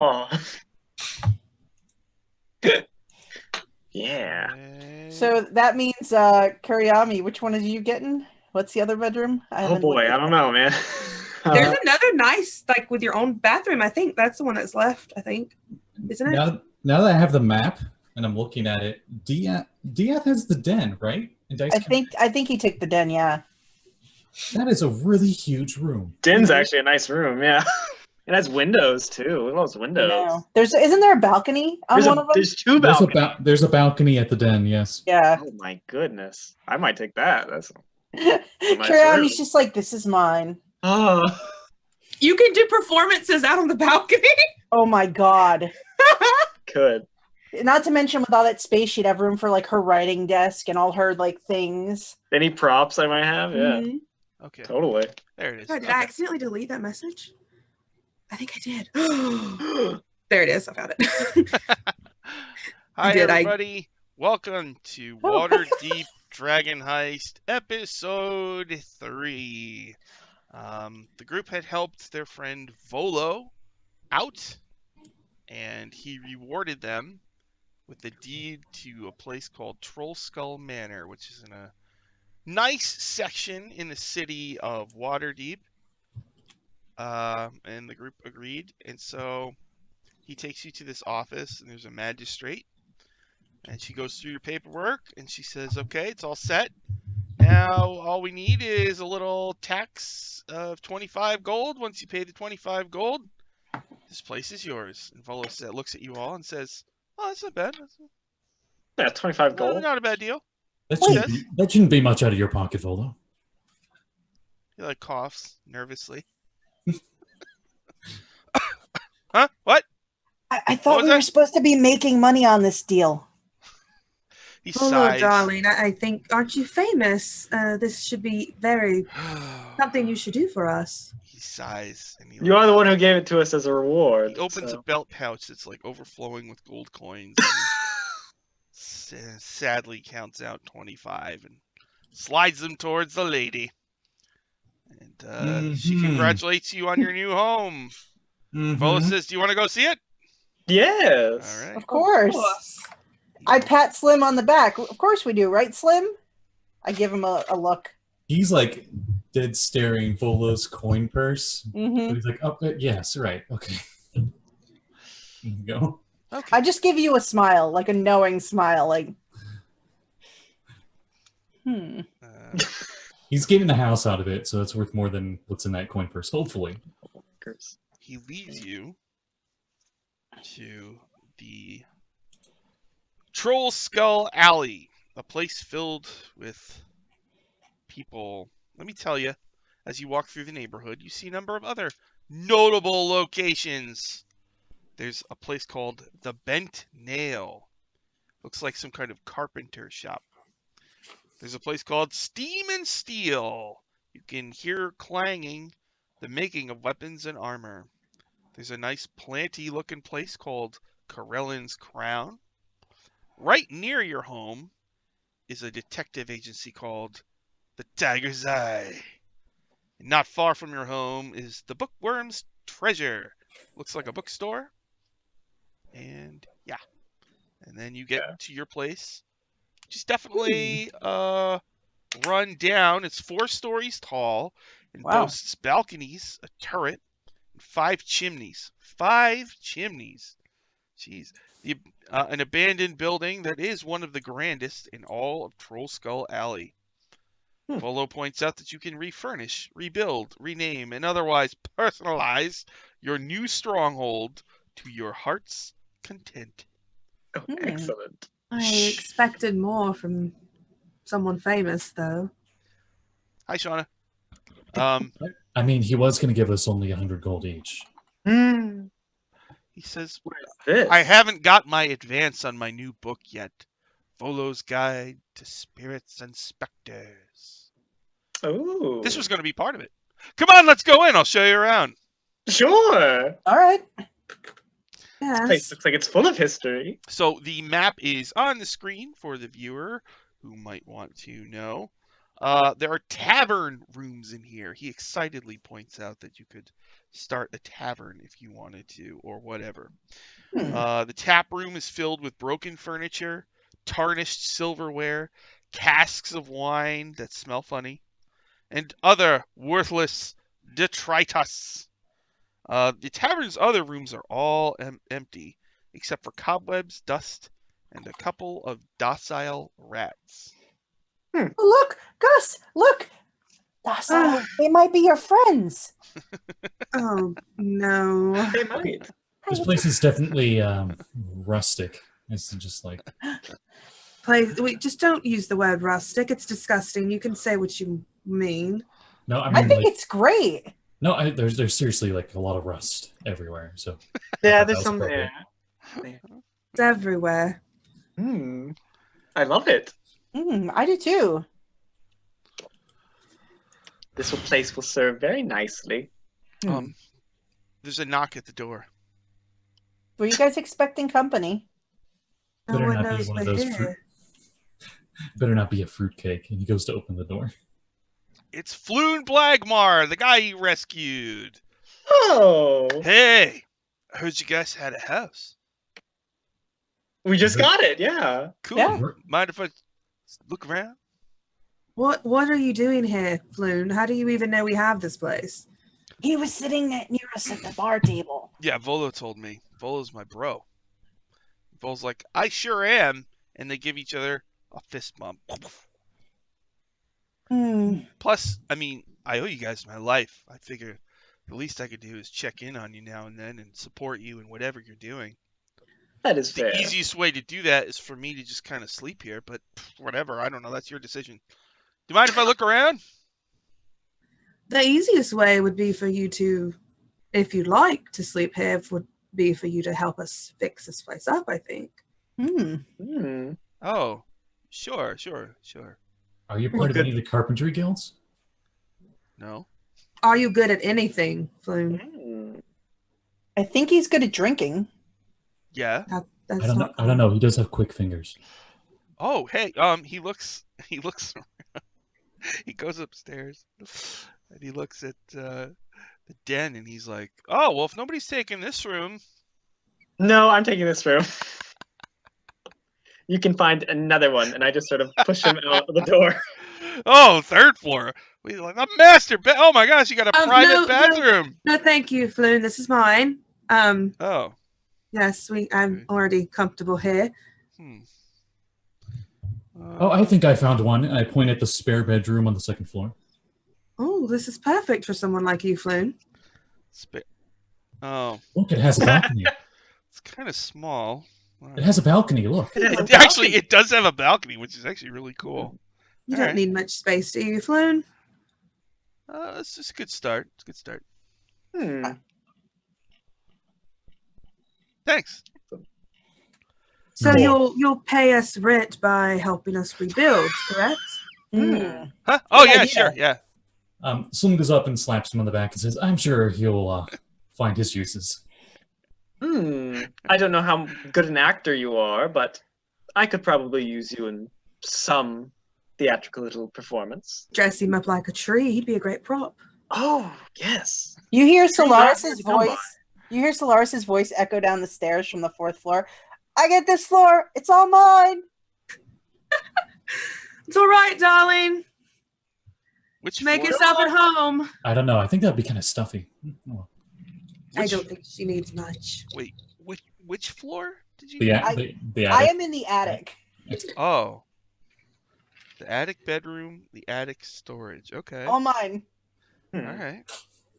Oh. Yeah. So that means Kuriami, which one are you getting? What's the other bedroom? I Oh haven't looked boy, at I don't that. know, man. There's Uh, another nice, like with your own bathroom. I think that's the one that's left. I think, isn't it? Now that I have the map and I'm looking at it, Diath has the den, right? And Dice I think he took the den, yeah. that is a really huge room. Den's actually a nice room, yeah. It has windows too. Look at those I windows. know. Isn't there a balcony on one of them? There's two balconies. There's a balcony at the den, yes. Yeah. Oh my goodness. I might take that. That's Kuriami's just like, this is mine. oh. You can do performances out on the balcony. Oh my god. Could. Not to mention with all that space, she'd have room for like her writing desk and all her like things. Any props I might have? Yeah. Mhm. Okay. Totally. There it is. Sorry, did Okay. I accidentally delete that message? I think I did. There it is. I found it. Hi, Did I- everybody. Welcome to Waterdeep Dragon Heist Episode 3. The group had helped their friend Volo out, and he rewarded them with a deed to a place called Trollskull Manor, which is in a nice section in the city of Waterdeep. And the group agreed, and so he takes you to this office, and there's a magistrate, and she goes through your paperwork, and she says, okay, it's all set. Now, all we need is a little tax of 25 gold. Once you pay the 25 gold, this place is yours. And Volo looks at you all and says, oh, that's not bad. Yeah, 25 gold. Not a bad deal. That shouldn't be much out of your pocket, Volo. He like coughs nervously. Huh? What? I thought we that? were supposed to be making money on this deal. He Oh, sighs. darling, I think, aren't you famous? This should be something you should do for us. He sighs. And he You are the one who gave it to us as a reward. He opens so. a belt pouch that's like overflowing with gold coins. And sadly counts out 25 and slides them towards the lady. And she congratulates you on your new home. Volo says, do you want to go see it? Yes. All right. Of course. I pat Slim on the back. Of course we do, right, Slim? I give him a look. He's like dead staring Volo's coin purse. Mm-hmm. He's like, oh, yes, right, okay. There you go. Okay. I just give you a smile, like a knowing smile, like, He's getting the house out of it, so it's worth more than what's in that coin purse, hopefully. He leads you to the Trollskull Alley, a place filled with people. Let me tell you, as you walk through the neighborhood, you see a number of other notable locations. There's a place called the Bent Nail. Looks like some kind of carpenter shop. There's a place called Steam and Steel. You can hear clanging the making of weapons and armor. There's a nice planty looking place called Corellin's Crown. Right near your home is a detective agency called the Tiger's Eye. And not far from your home is the Bookworm's Treasure. Looks like a bookstore. And yeah. And then you get to your place, which is definitely run down. It's 4 stories tall and boasts balconies, a turret, and 5 chimneys. 5 chimneys. Jeez. An abandoned building that is one of the grandest in all of Trollskull Alley. Volo points out that you can refurnish, rebuild, rename, and otherwise personalize your new stronghold to your heart's content. Oh, excellent. I expected more from someone famous, though. Hi, Shauna. I mean, he was going to give us only 100 gold each. He says, What is this? I haven't got my advance on my new book yet. Volo's Guide to Spirits and Specters. Oh. This was going to be part of it. Come on, let's go in. I'll show you around. Sure. all right. Yes. This place looks like it's full of history. So the map is on the screen for the viewer who might want to know. There are tavern rooms in here. He excitedly points out that you could start a tavern if you wanted to, or whatever. The tap room is filled with broken furniture, tarnished silverware, casks of wine that smell funny, and other worthless detritus. The tavern's other rooms are all empty, except for cobwebs, dust, and a couple of docile rats. Look, Gus, look. Docile. They might be your friends. Oh no. They might. This place is definitely rustic. It's just like Wait, just don't use the word rustic. It's disgusting. You can say what you mean. no. I I mean, think like, it's great. no. There's seriously like a lot of rust everywhere. So Yeah, That there's was some appropriate. there. It's everywhere. I love it. I do too. This place will serve very nicely. There's a knock at the door. Were you guys expecting company? No Better one not be knows one of we're those here. fruit. Better not be a fruitcake. And he goes to open the door. It's Floon Blagmar, the guy you rescued. Oh, Hey, I heard you guys had a house. we just got it. Yeah. Cool. Yeah. Mind if I look around? What are you doing here, Floon? How do you even know we have this place? He was sitting near us at the bar table. Yeah, Volo told me. Volo's my bro. Volo's like, I sure am. And they give each other a fist bump. Plus, I mean, I owe you guys my life. I figure the least I could do is check in on you now and then and support you in whatever you're doing. That is fair. The easiest way to do that is for me to just kind of sleep here, but whatever. I don't know. That's your decision. Do you mind if I look around? The easiest way would be for you to, if you'd like to sleep here, would be for you to help us fix this place up, I think. Oh, sure. Are you part of any of the carpentry guilds? No. Are you good at anything, Floon? I think he's good at drinking. Yeah. That's I don't know. not I don't know. He does have quick fingers. Oh, hey. He looks around. He goes upstairs and he looks at the den and he's like, "Oh, well, if nobody's taking this room." No, I'm taking this room. You can find another one, and I just sort of push him out the door. Oh, third floor. We like a master bed. Oh my gosh, you got a private no. bathroom. No, thank you, Floon. This is mine. Oh. Yes, I'm already comfortable here. Oh, I think I found one. I point at the spare bedroom on the second floor. Oh, this is perfect for someone like you, Floon. Oh. Look, it has a balcony. It's kind of small. It has a balcony. Look. It does have a balcony, which is actually really cool. You All don't right. need much space, do you, Floon? It's just a good start. It's a good start. Thanks. So No. you'll pay us rent by helping us rebuild, correct? Huh? Oh Good yeah, idea. sure, yeah. Slim goes up and slaps him on the back and says, "I'm sure he'll find his uses." I don't know how good an actor you are, but I could probably use you in some theatrical little performance. Dress him up like a tree. He'd be a great prop. Oh, yes. You hear Trees aren't Solaris's hard to come by. voice. You hear Solaris's voice echo down the stairs from the 4th floor. I get this floor. It's all mine. It's all right, darling. Which Make floor? yourself at home. I don't know. I think that'd be kind of stuffy. Oh. I don't think she needs much. Wait, which floor did you? The I attic. am in the attic. Oh, the attic bedroom, the attic storage. Okay, All mine. all right.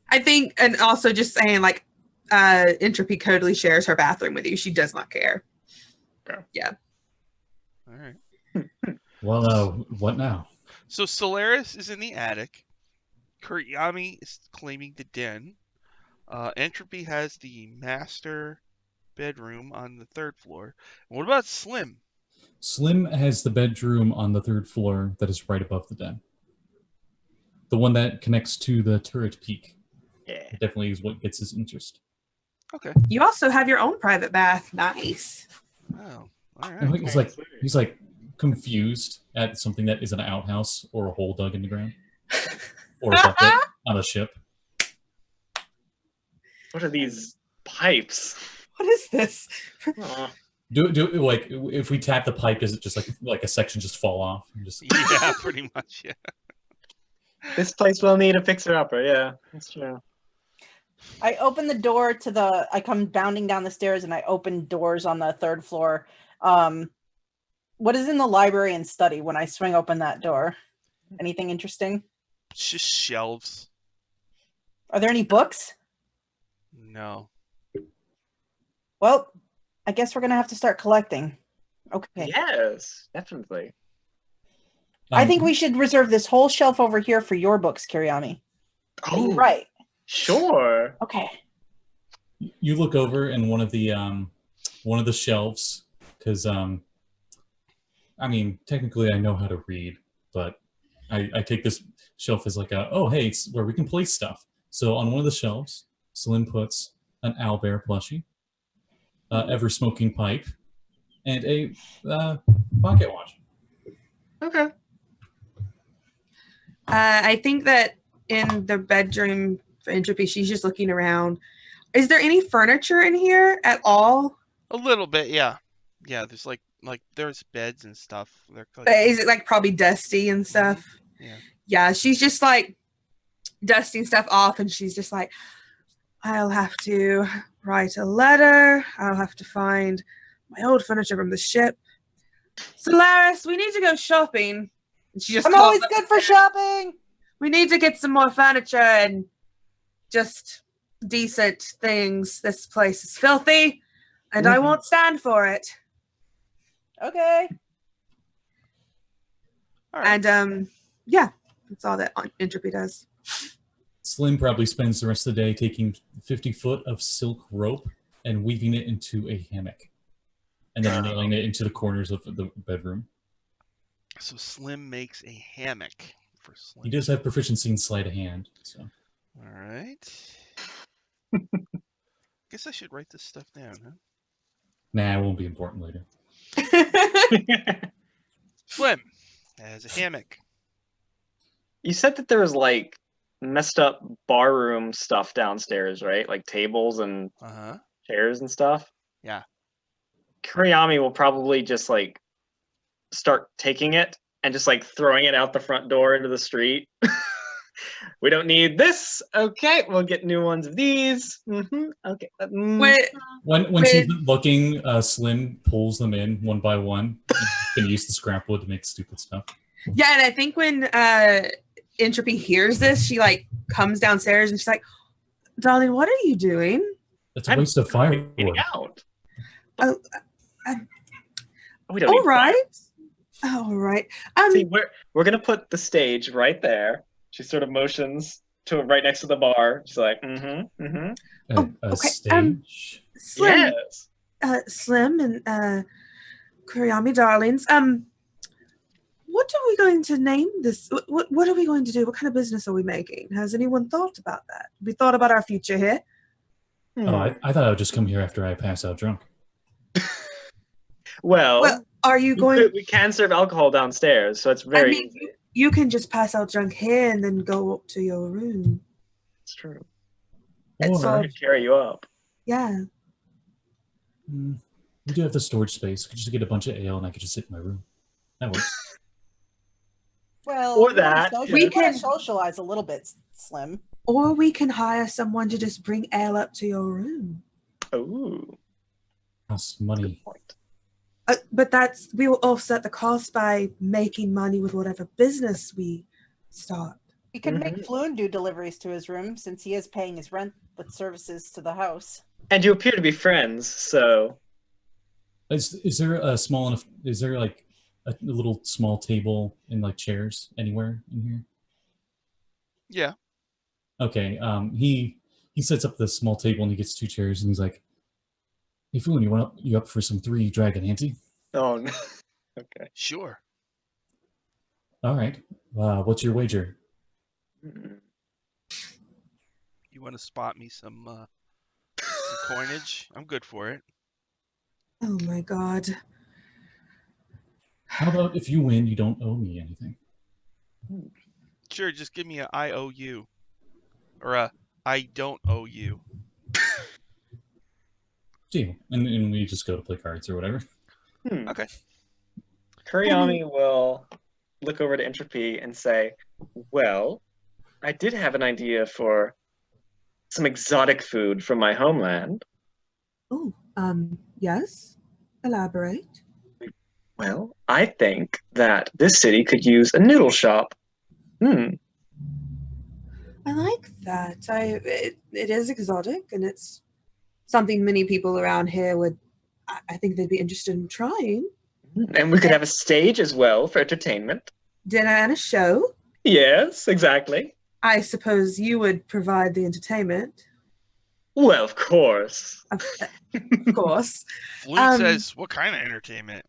I think, and also just saying, like, Entropy totally shares her bathroom with you. She does not care. All right. Well, what now? So Solaris is in the attic. Kuryami is claiming the den. Entropy has the master bedroom on the 3rd floor. What about Slim? Slim has the bedroom on the 3rd floor that is right above the den. The one that connects to the turret peak. Yeah. It definitely is what gets his interest. Okay. You also have your own private bath. Nice. Wow. All And right. he's like, confused at something that is an outhouse or a hole dug in the ground or a bucket on a ship. What are these pipes? What is this? Aw. Do like if we tap the pipe, does it just like a section just fall off? And just Yeah, pretty much. Yeah. This place will need a fixer-upper. Yeah, that's true. I open the door to the. I come bounding down the stairs and I open doors on the third floor. What is in the library and study when I swing open that door? Anything interesting? It's just shelves. Are there any books? No. Well, I guess we're gonna have to start collecting. Okay. Yes, definitely. I think we should reserve this whole shelf over here for your books, Kiryami. Oh, Right. Sure. Okay. You look over and one of the shelves, because I mean, technically I know how to read, but I take this shelf as like hey, it's where we can place stuff. So on one of the shelves, Slim puts an owlbear plushie, ever smoking pipe, and a pocket watch. Okay. I think that in the bedroom for Entropy, she's just looking around. Is there any furniture in here at all? A little bit, yeah. Yeah, there's like there's beds and stuff. They're Is it like probably dusty and stuff? Yeah. Yeah, she's just like dusting stuff off, and she's just like, I'll have to write a letter. I'll have to find my old furniture from the ship. Solaris, we need to go shopping. And she just I'm calls always up good for and says, shopping. we need to get some more furniture and just decent things. This place is filthy, and I won't stand for it. Okay. All right. And yeah, that's all that Entropy does. Slim probably spends the rest of the day taking 50 foot of silk rope and weaving it into a hammock, and then nailing it into the corners of the bedroom. So Slim makes a hammock for Slim. He does have proficiency in sleight of hand, so. All right. Guess I should write this stuff down, huh? Nah, it won't be important later. Slim has a hammock. You said that there was like messed up barroom stuff downstairs, right? Like tables and Uh-huh. chairs and stuff. Yeah. Kuryami will probably just like start taking it and just like throwing it out the front door into the street. We don't need this. Okay, we'll get new ones of these. Okay. When she's looking, Slim pulls them in one by one. Can use the scrap wood to make stupid stuff. Yeah, and I think when Entropy hears this, she like comes downstairs and she's like, "Darling, what are you doing?" That's a waste of firewood. Getting out. Oh, We don't all need right. All right. See, we're gonna put the stage right there. She sort of motions to right next to the bar. She's like, A okay, stage. Slim, yes. Slim and Kuryami darlings, what are we going to name this? What are we going to do? What kind of business are we making? Has anyone thought about that? We thought about our future here. Oh, I thought I would just come here after I pass out drunk. Well, are you going? we can serve alcohol downstairs, so it's very easy. You can just pass out drunk here and then go up to your room. It's true. It's I all, could carry you up. yeah. We do have the storage space. I could just get a bunch of ale and I could just sit in my room. That works. Well, Or that. We We can can- socialize a little bit, Slim. Or we can hire someone to just bring ale up to your room. Ooh, Costs money. point. But we will offset the cost by making money with whatever business we start. We could make Floon do deliveries to his room since he is paying his rent with services to the house. And you appear to be friends, so Is there a small enough? Is there like a little small table and like chairs anywhere in here? Yeah. Okay. He sets up the small table and he gets 2 chairs and he's like, "Hey, Foon, you up for some 3 dragon ante?" oh no. Okay. Sure. All right. What's your wager? You want to spot me some coinage? I'm good for it. Oh my god. How about if you win, you don't owe me anything? Sure, just give me a I owe you. Or a I don't owe you. Deal. And we just go to play cards or whatever. Okay. Kuryami will look over to Entropy and say, well, I did have an idea for some exotic food from my homeland. Oh, yes. Elaborate. Well, I think that this city could use a noodle shop. I like that. It is exotic, and it's something many people around here would. I think they'd be interested in trying. And we could have a stage as well for entertainment. Dinner and a show. Yes, exactly. I suppose you would provide the entertainment. Well, of course. Of course. Floon says, what kind of entertainment?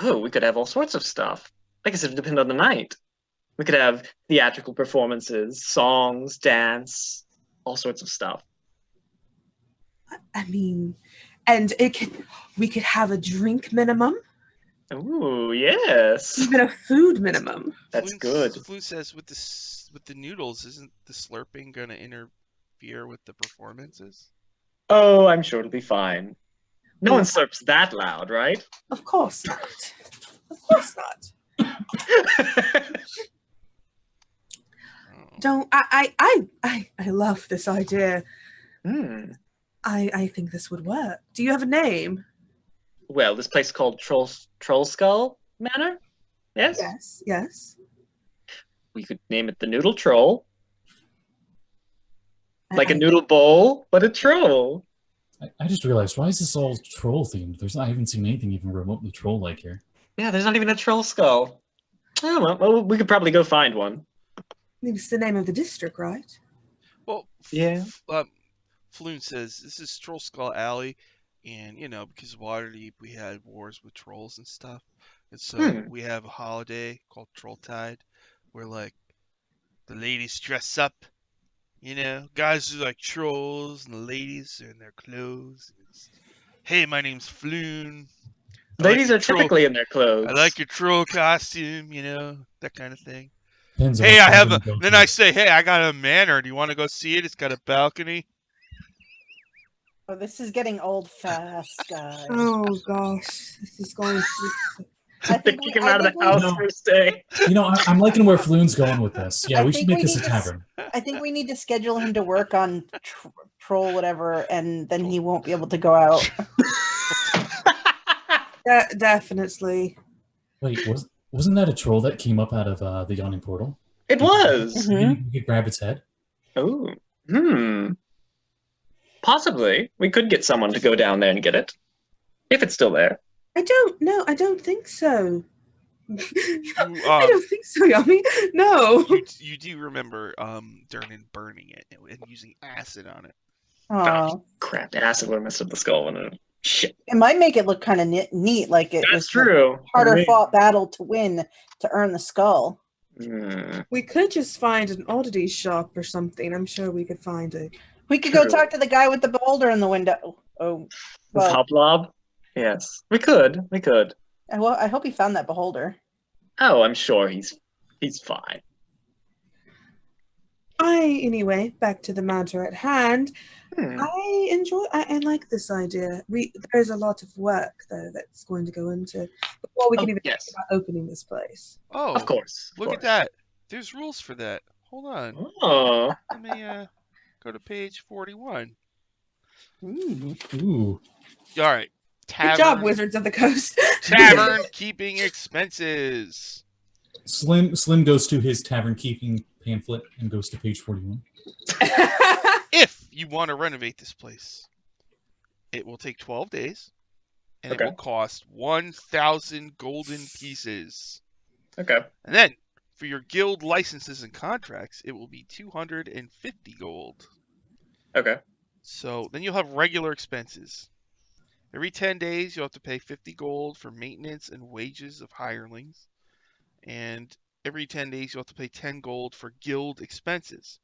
Oh, we could have all sorts of stuff. I guess it would depend on the night. We could have theatrical performances, songs, dance, all sorts of stuff. I mean, and we could have a drink minimum, Ooh, yes. even a food minimum. That's good. Floon says, with the noodles, isn't the slurping going to interfere with the performances? Oh, I'm sure it'll be fine. No one slurps that loud, right? Of course not. Of course not. Don't I love this idea. I think this would work. Do you have a name? Well, this place is called Trollskull Manor? Yes? Yes, yes. We could name it the Noodle Troll. Like a noodle bowl, but a troll. I just realized, why is this all troll themed? I haven't seen anything even remotely troll-like here. Yeah, there's not even a troll skull. Oh, well, we could probably go find one. It's the name of the district, right? Well, yeah. Floon says, this is Trollskull Alley, and, because of Waterdeep, we had wars with trolls and stuff. And so we have a holiday called Trolltide, where, the ladies dress up. Guys are like trolls, and the ladies are in their clothes. Hey, my name's Floon. Ladies are typically in their clothes. I like your troll costume, that kind of thing. Hey, I say, hey, I got a manor. Do you want to go see it? It's got a balcony. Oh, this is getting old fast, guys. Oh gosh, this is going to. I think kick him out of the house for a stay. I'm liking where Floon's going with this. Yeah, we should make this a tavern. I think we need to schedule him to work on troll whatever, and then he won't be able to go out. Definitely. Wait, wasn't that a troll that came up out of the yawning portal? It was. We could grab its head. Oh, possibly. We could get someone to go down there and get it, if it's still there. I don't know. I don't think so. I don't think so, Yummy. No. You do remember Durnan burning it and using acid on it. Oh, crap. Acid would have messed up the skull. And shit. It might make it look kind of neat, like it was true. A harder fought battle to win to earn the skull. We could just find an oddity shop or something. I'm sure we could find it. We could go talk to the guy with the boulder in the window. Oh, well. Hoblob? Yes, we could. I hope he found that beholder. Oh, I'm sure he's fine. Anyway, back to the matter at hand. I like this idea. There's a lot of work though that's going to go into before we can even think about opening this place. Oh, of course. Look at that. There's rules for that. Hold on. Oh. Let me go to page 41. Ooh. All right. Tavern, good job, Wizards of the Coast. Tavern keeping expenses. Slim goes to his tavern keeping pamphlet and goes to page 41. If you want to renovate this place, it will take 12 days, and it will cost 1,000 golden pieces. Okay. And then, for your guild licenses and contracts, it will be 250 gold. Okay. So, then you'll have regular expenses. Every 10 days, you'll have to pay 50 gold for maintenance and wages of hirelings. And every 10 days, you'll have to pay 10 gold for guild expenses.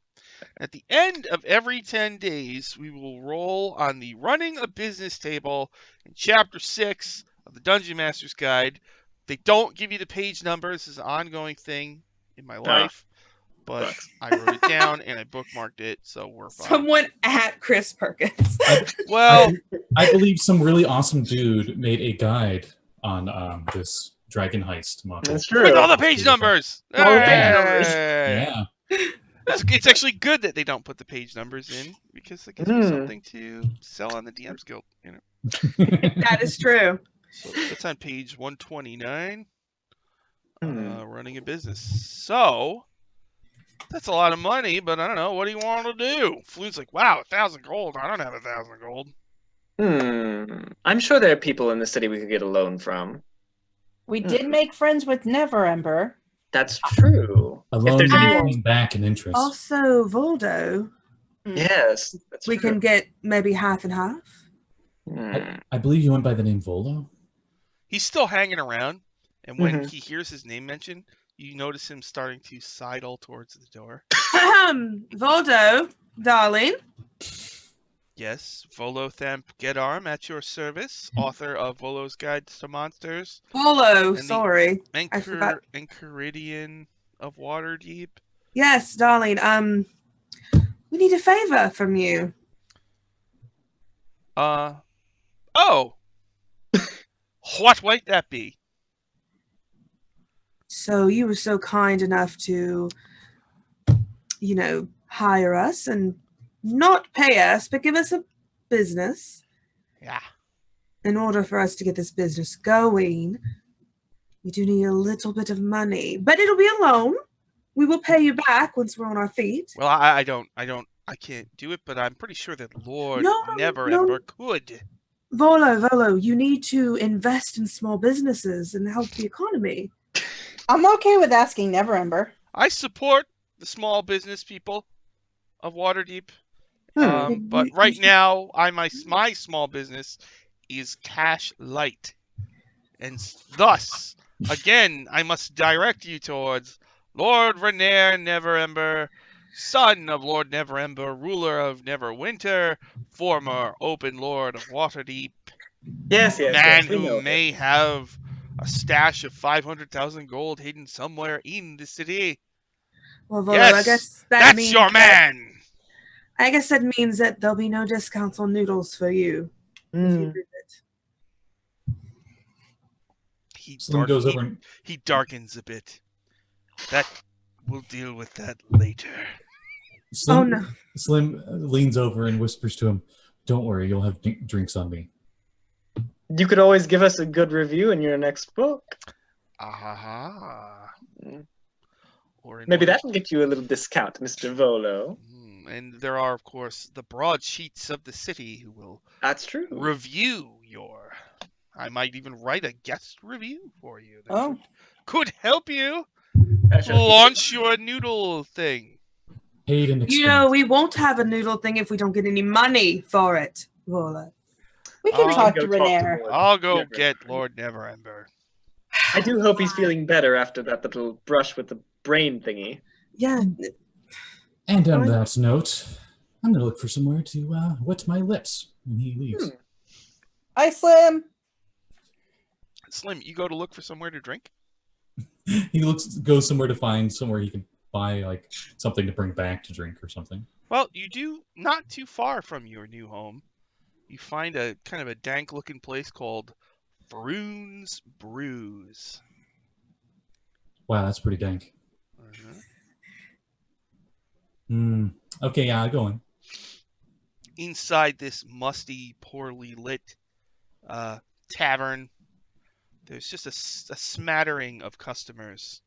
At the end of every 10 days, we will roll on the running a business table in Chapter 6 of the Dungeon Master's Guide They don't give you the page numbers. This is an ongoing thing in my life. But Sucks. I wrote it down and I bookmarked it, so we're fine. Someone at Chris Perkins. Well, I believe some really awesome dude made a guide on this Dragon Heist module. That's true. with all the page numbers. All the page numbers. Hey! Yeah. It's actually good that they don't put the page numbers in because it gives you something to sell on the DM's Guild. You know, That is true. so that's on page 129. Running a business. So that's a lot of money, but I don't know. What do you want to do? Floon's like, wow, 1,000 gold. I don't have 1,000 gold. I'm sure there are people in the city we could get a loan from. We did make friends with Neverember. That's true. A If loan there's anyone, coming back in interest. Also, Voldo, yes, that's we true. can get maybe half and half. I believe you went by the name Volo. He's still hanging around, and when he hears his name mentioned, you notice him starting to sidle towards the door. Voldo, darling. Yes, Volo Thamp Gedarm at your service, author of Volo's Guide to Monsters. Volo, the- sorry. I forgot. Enchiridion of Waterdeep. Yes, darling. We need a favor from you. Oh! What might that be? So you were so kind enough to, hire us and not pay us, but give us a business. Yeah. In order for us to get this business going, we do need a little bit of money, but it'll be a loan. We will pay you back once we're on our feet. Well, I can't do it, but I'm pretty sure that Lord Neverember could. Volo, you need to invest in small businesses and help the economy. I'm okay with asking Neverember. I support the small business people of Waterdeep. But right now, my small business is cash light. And thus, again, I must direct you towards Lord Renair Neverember, son of Lord Neverember, ruler of Neverwinter, former open lord of Waterdeep, Yes, man we know who him. may have a stash of 500,000 gold hidden somewhere in the city. Well, Volo, Yes, I guess that that's means your man! I guess that means that there'll be no discounts on noodles for you. If you do it. Slim goes over and He darkens a bit. We'll deal with that later. Slim, Oh, no. Slim leans over and whispers to him, "Don't worry, you'll have drinks on me." You could always give us a good review in your next book. Aha. Or in Maybe order- that will get you a little discount, Mr. Volo. And there are, of course, the broadsheets of the city who will That's true. review your... I might even write a guest review for you. That Oh. could help you That's right. launch your noodle thing. Paid and expense. We won't have a noodle thing if we don't get any money for it, Volo. We can I'll talk go to talk to Renair. Lord I'll go Neverember. get Lord Neverember. I do hope he's feeling better after that little brush with the brain thingy. Yeah. And on that note, I'm going to look for somewhere to wet my lips when he leaves. Hi, Slim. Slim, you go to look for somewhere to drink? He goes somewhere to find somewhere he can buy like something to bring back to drink or something. Well, you do, not too far from your new home, you find a kind of a dank-looking place called Froon's Brews. Wow, that's pretty dank. Mhm. Okay, yeah, I go in. Inside this musty, poorly lit tavern, there's just a smattering of customers.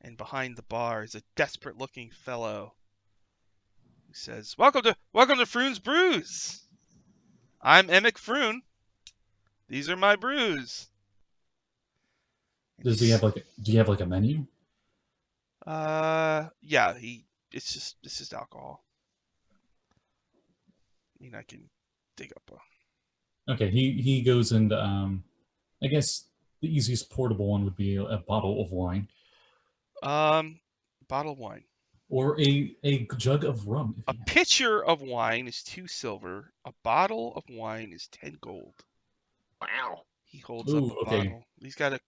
And behind the bar is a desperate-looking fellow who says, Welcome to Froon's Brews! I'm Emic Froon. These are my brews. Do you have like a menu? Yeah, it's just alcohol. I mean, I can dig up a... Okay, he goes and I guess the easiest portable one would be a bottle of wine. Bottle of wine. Or a jug of rum. If A you have. pitcher of wine is 2 silver. A bottle of wine is 10 gold. Wow. He holds Ooh, up a okay. bottle. He's got a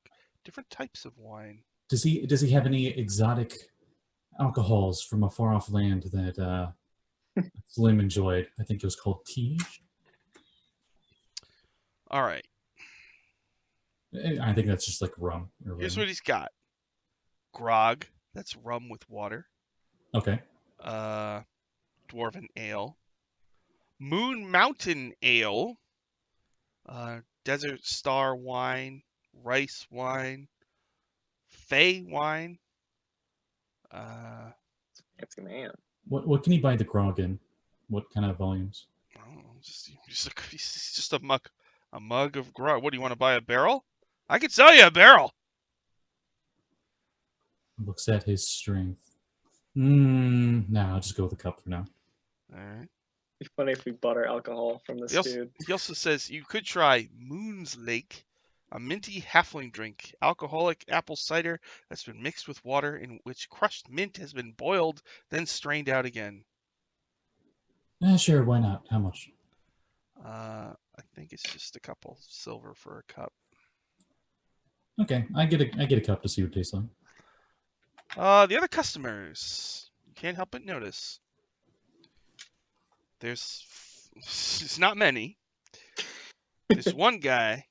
different types of wine. Does he have any exotic alcohols from a far off land that Slim enjoyed? I think it was called tea. All right. I think that's just like rum. Or Here's whatever. what he's got. Grog. That's rum with water. Okay. Dwarven ale. Moon Mountain ale. Desert Star wine. Rice wine. Fey wine. Fancy man. What can he buy the grog in? What kind of volumes? I don't know, just a mug of grog. What, do you want to buy a barrel? I could sell you a barrel. Looks at his strength. No, I'll just go with a cup for now. All right. It'd be funny if we bought our alcohol from this dude. He also says you could try Moon's Lake, a minty halfling drink, alcoholic apple cider that's been mixed with water in which crushed mint has been boiled, then strained out again. Sure, why not? How much? I think it's just a couple silver for a cup. Okay, I get a cup to see what it tastes like. The other customers, you can't help but notice. It's not many. There's one guy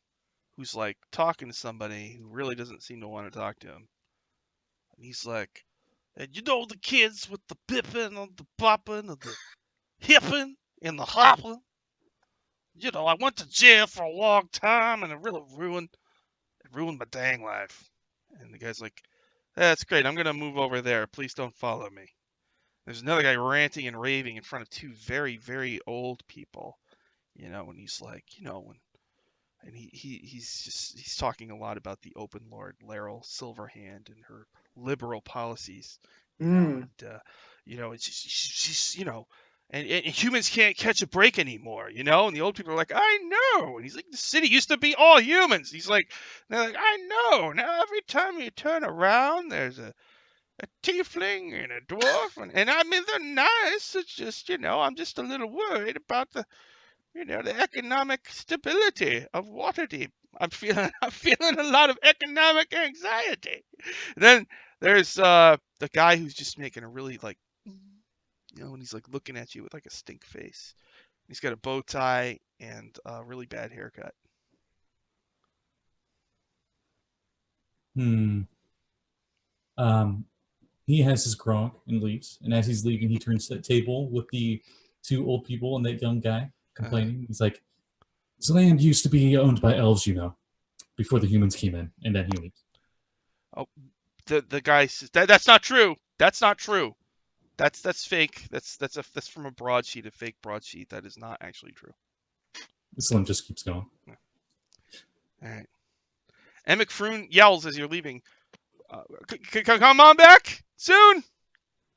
who's like talking to somebody who really doesn't seem to want to talk to him. And he's like, and you know the kids with the bipping and the bopping and the hipping and the hopping? You know, I went to jail for a long time and it really ruined my dang life. And the guy's like, that's great. I'm going to move over there. Please don't follow me. There's another guy ranting and raving in front of two very, very old people. You know, and he's like, you know, and he's talking a lot about the Open Lord, Laryl Silverhand, and her liberal policies. You know, and, you know, it's just, she's, you know, and humans can't catch a break anymore, you know? And the old people are like, I know. And he's like, the city used to be all humans. He's like, they're like, I know. Now every time you turn around, there's a tiefling and a dwarf. And I mean, they're nice. It's just, you know, I'm just a little worried about the, you know, the economic stability of Waterdeep. I'm feeling a lot of economic anxiety. Then there's the guy who's just making a really like, you know, and he's like looking at you with like a stink face. He's got a bow tie and a really bad haircut. He has his grog and leaves. And as he's leaving, he turns to that table with the two old people and that young guy complaining. He's like, this land used to be owned by elves, you know, before the humans came in. And then he leaves. Oh, the guy says, that's not true. That's not true. That's fake. That's from a broadsheet, a fake broadsheet. That is not actually true. This one just keeps going. All right. Emic Froon yells as you're leaving. Come on back soon.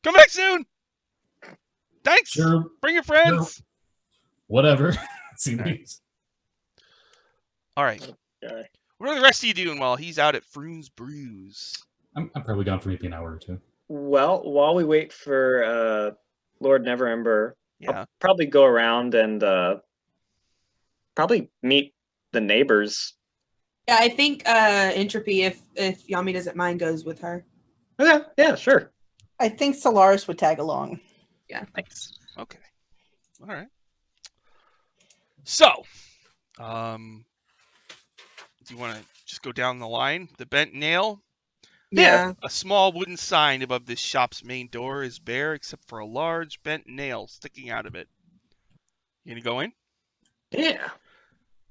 Come back soon. Thanks. Sure. Bring your friends. Sure. Whatever. All right. Okay. What are the rest of you doing while he's out at Froon's Brews? I'm probably gone for maybe an hour or two. Well, while we wait for Lord Neverember, Yeah. I'll probably go around and probably meet the neighbors. Yeah, I think Entropy, if Yami doesn't mind, goes with her. Okay, yeah, sure. I think Solaris would tag along. Yeah. Thanks. Okay. All right. So, do you want to just go down the line? The bent nail? Yeah. A small wooden sign above this shop's main door is bare except for a large bent nail sticking out of it. You gonna go in? Yeah.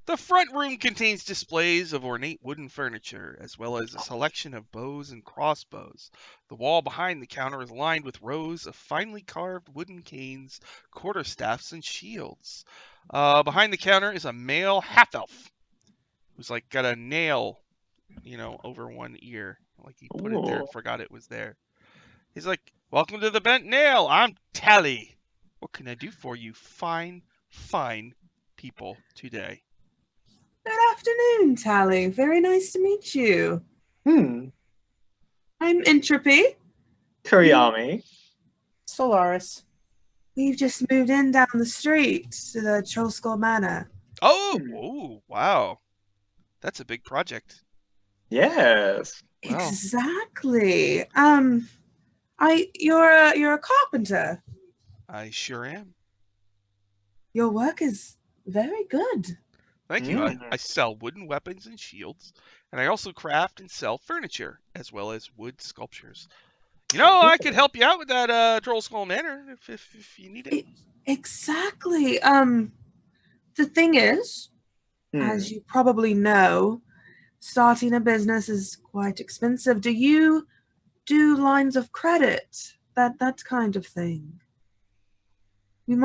The front room contains displays of ornate wooden furniture, as well as a selection of bows and crossbows. The wall behind the counter is lined with rows of finely carved wooden canes, quarterstaffs, and shields. Behind the counter is a male half-elf, who's like got a nail, you know, over one ear. Like he put it there and forgot it was there. He's like, welcome to the Bent Nail. I'm Tally. What can I do for you fine people today? Good afternoon, Tally. Very nice to meet you. I'm Entropy. Kuriyami. Solaris. We've just moved in down the street to the Trollskull Manor. Oh, wow. That's a big project. Yes. Well. Exactly. You're a carpenter. I sure am. Your work is very good. Thank you. Mm. I sell wooden weapons and shields, and I also craft and sell furniture, as well as wood sculptures. You know, I could help you out with that Trollskull Manor if you need it. Exactly. The thing is, Hmm. as you probably know, starting a business is quite expensive. Do you do lines of credit? That kind of thing. We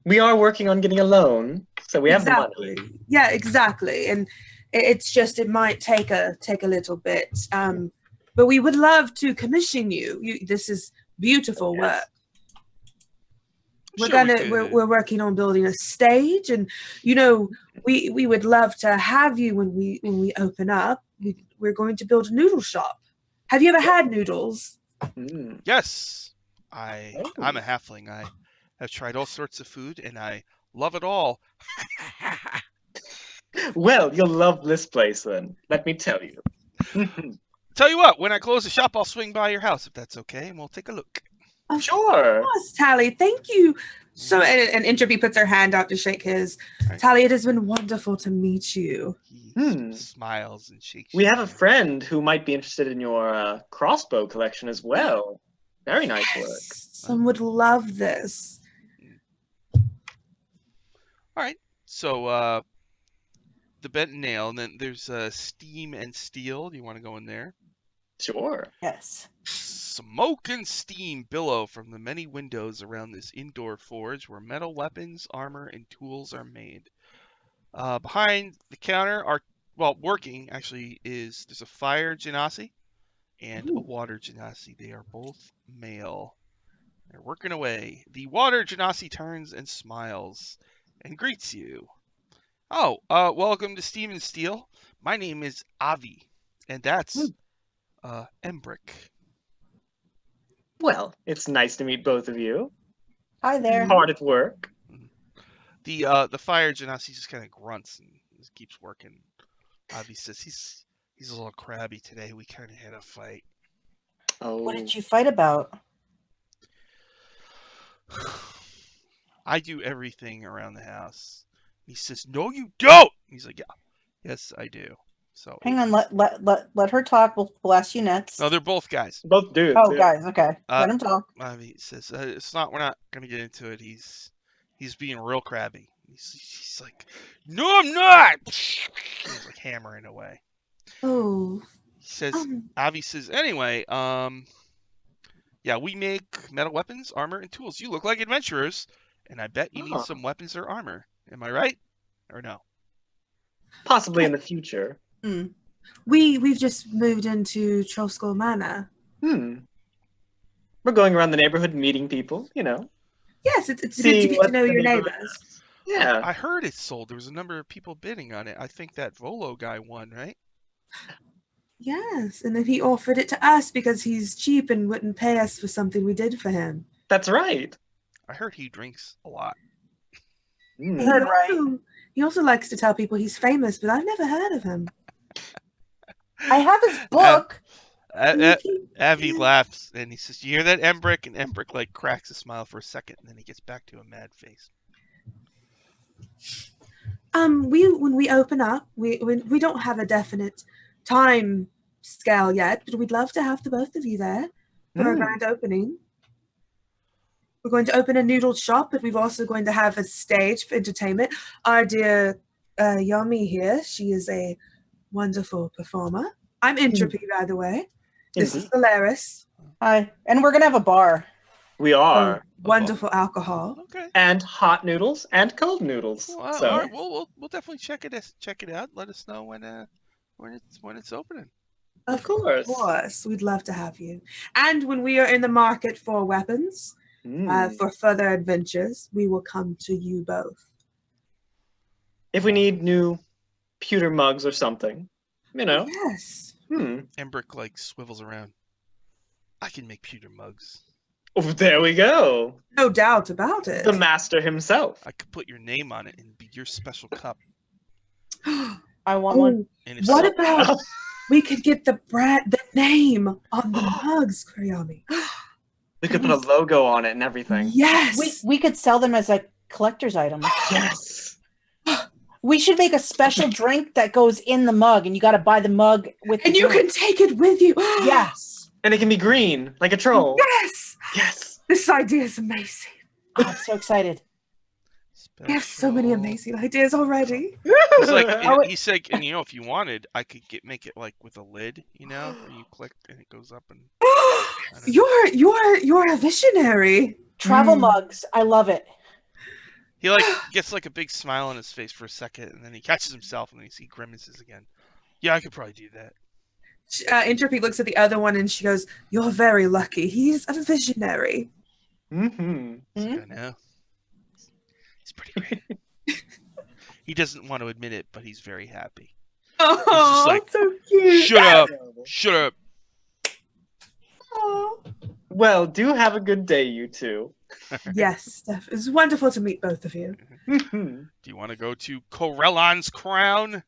We are working on getting a loan, so we have the money. Yeah, exactly. And it's just it might take a little bit. But we would love to commission you. This is beautiful work. We're working on building a stage, and we would love to have you when we open up. We're going to build a noodle shop. Have you ever had noodles? Mm. Yes, I'm a halfling. I have tried all sorts of food, and I love it all. Well, you'll love this place then. Let me tell you. Tell you what, when I close the shop, I'll swing by your house if that's okay, and we'll take a look. Sure. Yes, Tally, thank you. So, and Entropy puts her hand out to shake his. Right. Tally, it has been wonderful to meet you. He smiles and shakes. We your have a hand. friend who might be interested in your crossbow collection as well. Very nice work. Some would love this. All right. So, the bent nail, and then there's steam and steel. Do you want to go in there? Sure. Yes. Smoke and steam billow from the many windows around this indoor forge where metal weapons, armor, and tools are made. Behind the counter working actually there's a fire genasi and a water genasi. They are both male. They're working away. The water genasi turns and smiles and greets you. Oh, welcome to Steam and Steel. My name is Avi, and that's Embrick. Well, it's nice to meet both of you. Hi there. Hard at work. The fire genasi just kind of grunts and just keeps working. Avi says he's a little crabby today. We kind of had a fight. Oh. What did you fight about? I do everything around the house. He says, "No, you don't." He's like, "Yeah, yes, I do." So Hang on, let her talk. We'll ask you next. No, they're both guys. Both dudes. Oh, yeah. guys, okay. Let him talk. He says, "It's not. We're not gonna get into it." He's being real crabby. He's like, "No, I'm not." He's like hammering away. Oh. He says, Avi says, "Anyway, yeah, we make metal weapons, armor, and tools. You look like adventurers, and I bet you need some weapons or armor. Am I right, or no?" Possibly in the future. We've just moved into Trollskull Manor. We're going around the neighborhood meeting people, Yes, it's good to get to know your neighbors. Yeah. I heard it sold. There was a number of people bidding on it. I think that Volo guy won, right? Yes, and then he offered it to us because he's cheap and wouldn't pay us for something we did for him. That's right. I heard he drinks a lot. He also likes to tell people he's famous, but I've never heard of him. I have his book. Avi laughs and he says, "You hear that, Embrick?" And Embrick like cracks a smile for a second, and then he gets back to a mad face. When we open up, we don't have a definite time scale yet, but we'd love to have the both of you there for a grand opening. We're going to open a noodle shop, but we're also going to have a stage for entertainment. Our dear Yomi here, she is a wonderful performer. I'm Entropy, by the way. This is Valeris. Hi. And we're going to have a bar. We are. Wonderful alcohol. Okay. And hot noodles and cold noodles. Well, so all right, we'll definitely check it out. Let us know when it's opening. Of course. Of course. We'd love to have you. And when we are in the market for weapons, for further adventures, we will come to you both. If we need new pewter mugs or something, Yes. Embrick like swivels around. I can make pewter mugs. Oh, there we go. No doubt about it. The master himself. I could put your name on it and be your special cup. I want one. And if What so- about we could get the name on the mugs, Koryami? We could put a logo on it and everything. Yes. We could sell them as a collector's item. Yes. We should make a special drink that goes in the mug, and you got to buy the mug with. And the you drink. can take it with you. Yes. And it can be green, like a troll. Yes. Yes. This idea is amazing. Oh, I'm so excited. We have so many amazing ideas already. He's like, Oh, and he's like, and if you wanted, I could make it like with a lid, where you click and it goes up and. You're a visionary. Travel mugs. I love it. He like gets like a big smile on his face for a second, and then he catches himself, and then he grimaces again. Yeah, I could probably do that. Entropy looks at the other one and she goes, "You're very lucky. He's a visionary." Mm-hmm. I know. He's pretty great. He doesn't want to admit it, but he's very happy. Oh, like, so cute. Shut up! Shut up! Aw. Well, do have a good day, you two. Yes, Steph. It's wonderful to meet both of you. Mm-hmm. Do you want to go to Corellon's Crown?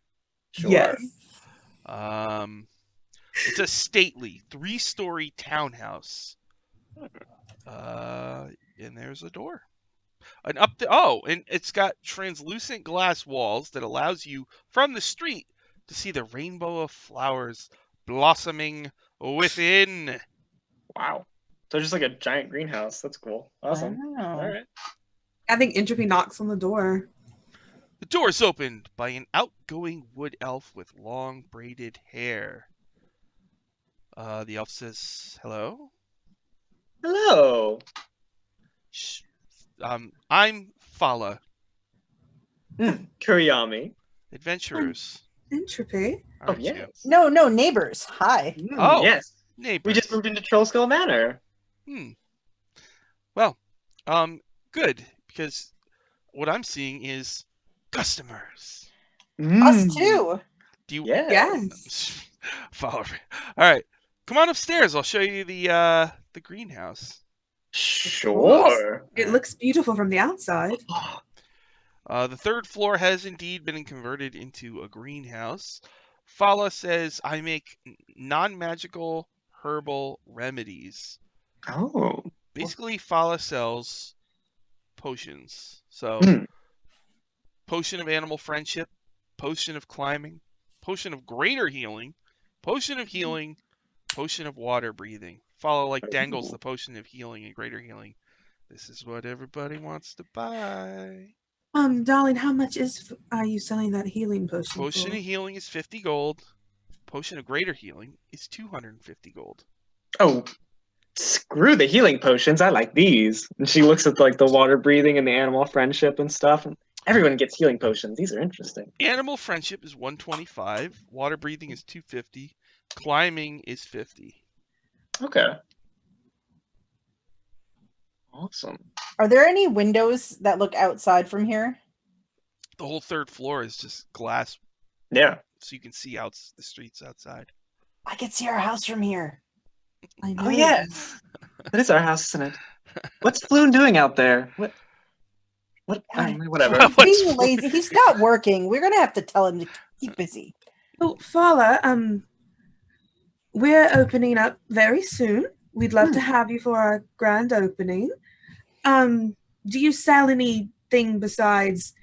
Sure. Yes. It's a stately 3-story townhouse. And there's a door. And and it's got translucent glass walls that allows you from the street to see the rainbow of flowers blossoming within. Wow. So just like a giant greenhouse. That's cool. Awesome. Wow. All right. I think Entropy knocks on the door. The door is opened by an outgoing wood elf with long braided hair. The elf says, "Hello." Hello. I'm Fala, Kuryami. adventurers. Entropy. Oh, Aren't yes. No, neighbors. Hi. Oh. Yes. Neighbors. We just moved into Trollskull Manor. Well, good, because what I'm seeing is customers. Us too. Do you? Yes. Yes. Follow me. All right, come on upstairs. I'll show you the greenhouse. Sure. It looks beautiful from the outside. The third floor has indeed been converted into a greenhouse. Fala says, "I make non-magical herbal remedies." Oh. Basically, Fala sells potions. So, potion of animal friendship, potion of climbing, potion of greater healing, potion of healing, potion of water breathing. Fala like dangles the potion of healing and greater healing. This is what everybody wants to buy. Darling, how much are you selling that healing potion Potion for? of healing is 50 gold. Potion of greater healing is 250 gold. Oh, screw the healing potions. I like these. And she looks at like the water breathing and the animal friendship and stuff. And everyone gets healing potions. These are interesting. Animal friendship is 125. Water breathing is 250. Climbing is 50. Okay. Awesome. Are there any windows that look outside from here? The whole third floor is just glass, Yeah. so you can see out the streets outside. I can see our house from here. I know. Oh, yes. That is our house, isn't it? What's Floon doing out there? What? Whatever. He's being lazy. He's not working. We're gonna have to tell him to keep busy. Oh, Fala, we're opening up very soon. We'd love to have you for our grand opening. Do you sell anything besides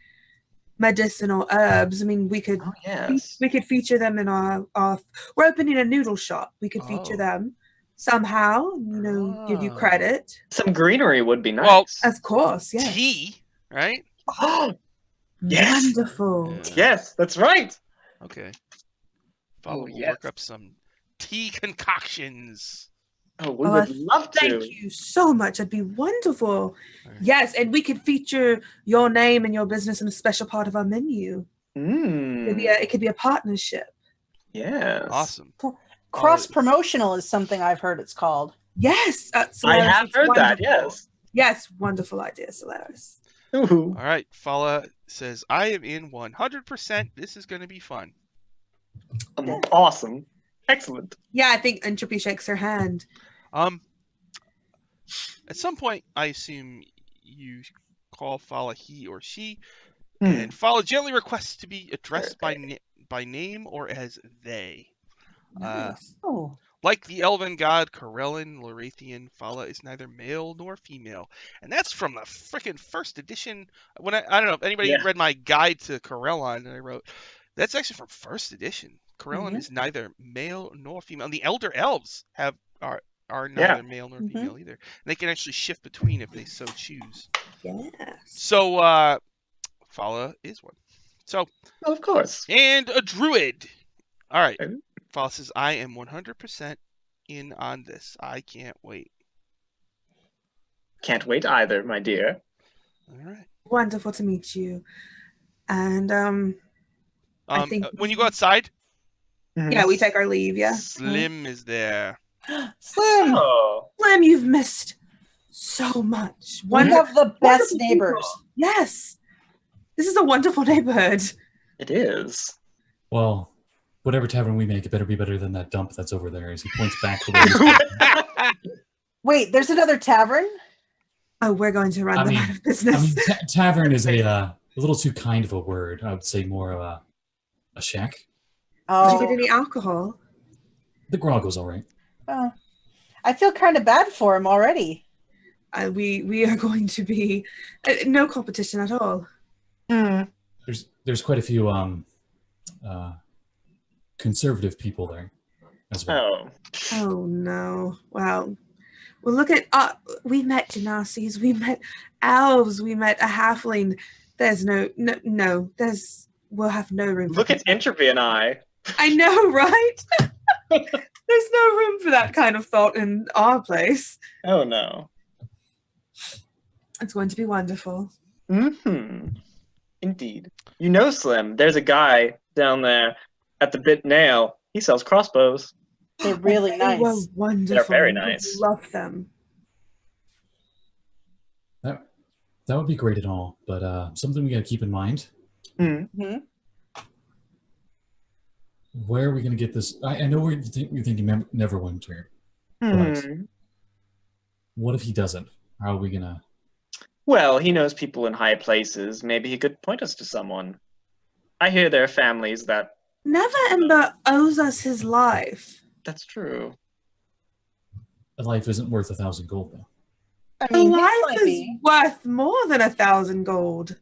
medicinal herbs? I mean, we could Oh, yes. we could feature them in our we're opening a noodle shop. We could feature Oh. them somehow, give you Ah. credit. Some greenery would be nice. Well, Of course, yes. Tea, right? Yes. Wonderful. Yeah. Yes, that's right. Okay. Follow. Oh, We'll yes. work up some tea concoctions. Oh, we Oh, would love to. Thank you so much. That'd be wonderful. Right. Yes, and we could feature your name and your business in a special part of our menu. It could be a partnership. Yes. Awesome. Cross promotional is something I've heard it's called. Yes, I Solaris, have it's heard that. wonderful. Yes. Yes, wonderful idea, Solaris. Ooh. All right. Fala says, "I am in 100%. This is going to be fun." Awesome. Excellent. Yeah, I think Entropy shakes her hand. At some point, I assume you call Fala he or she, Hmm. and Fala gently requests to be addressed by by name or as they. Nice. Oh. Like the elven god Corellin, Lorathian Fala is neither male nor female. And that's from the frickin' first edition. When I don't know if anybody Yeah. read my guide to Corellon that I wrote. That's actually from first edition. Corellon Mhm. is neither male nor female. And the elder elves are neither Yeah. male nor Mhm. female either. And they can actually shift between if they so choose. Yes. So Fala is one. So Well, of course. and a druid. All right. Okay. Fala says, I am 100% in on this. I can't wait. Can't wait either, my dear. All right. Wonderful to meet you. And I think when you go outside, yeah, we take our leave. Yeah, Slim is there. Slim, Oh. Slim, you've missed so much. we have the best wonderful neighbors. people. Yes, this is a wonderful neighborhood. It is. Well, whatever tavern we make, it better be better than that dump that's over there. As he points back to where he's going. Wait, there's another tavern? Oh, we're going to run them out of business. Tavern is a little too kind of a word. I would say more of a shack. Did Oh, you get any alcohol? The grog was all right. I feel kind of bad for him already. We are going to be no competition at all. Hmm. There's quite a few conservative people there as well. Oh. Oh no! Wow. Well, look at we met Genasi's, we met elves, we met a halfling. There's we'll have no room. Look at Entropy and I. I know, right? There's no room for that kind of thought in our place. Oh no. It's going to be wonderful. Hmm. Indeed. You know, Slim, there's a guy down there at the Bit Nail. He sells crossbows. They're really They were nice. wonderful. They're very We would nice. love them. That would be great and all, but something we got to keep in mind. Hmm. Mhm. Where are we going to get this? I know we're thinking Neverwinter. Hmm. What if he doesn't? How are we going to... Well, he knows people in high places. Maybe he could point us to someone. I hear there are families that... Neverember owes us his life. That's true. A life isn't worth 1,000 gold, though. I A mean, his life might is be. worth more than 1,000 gold.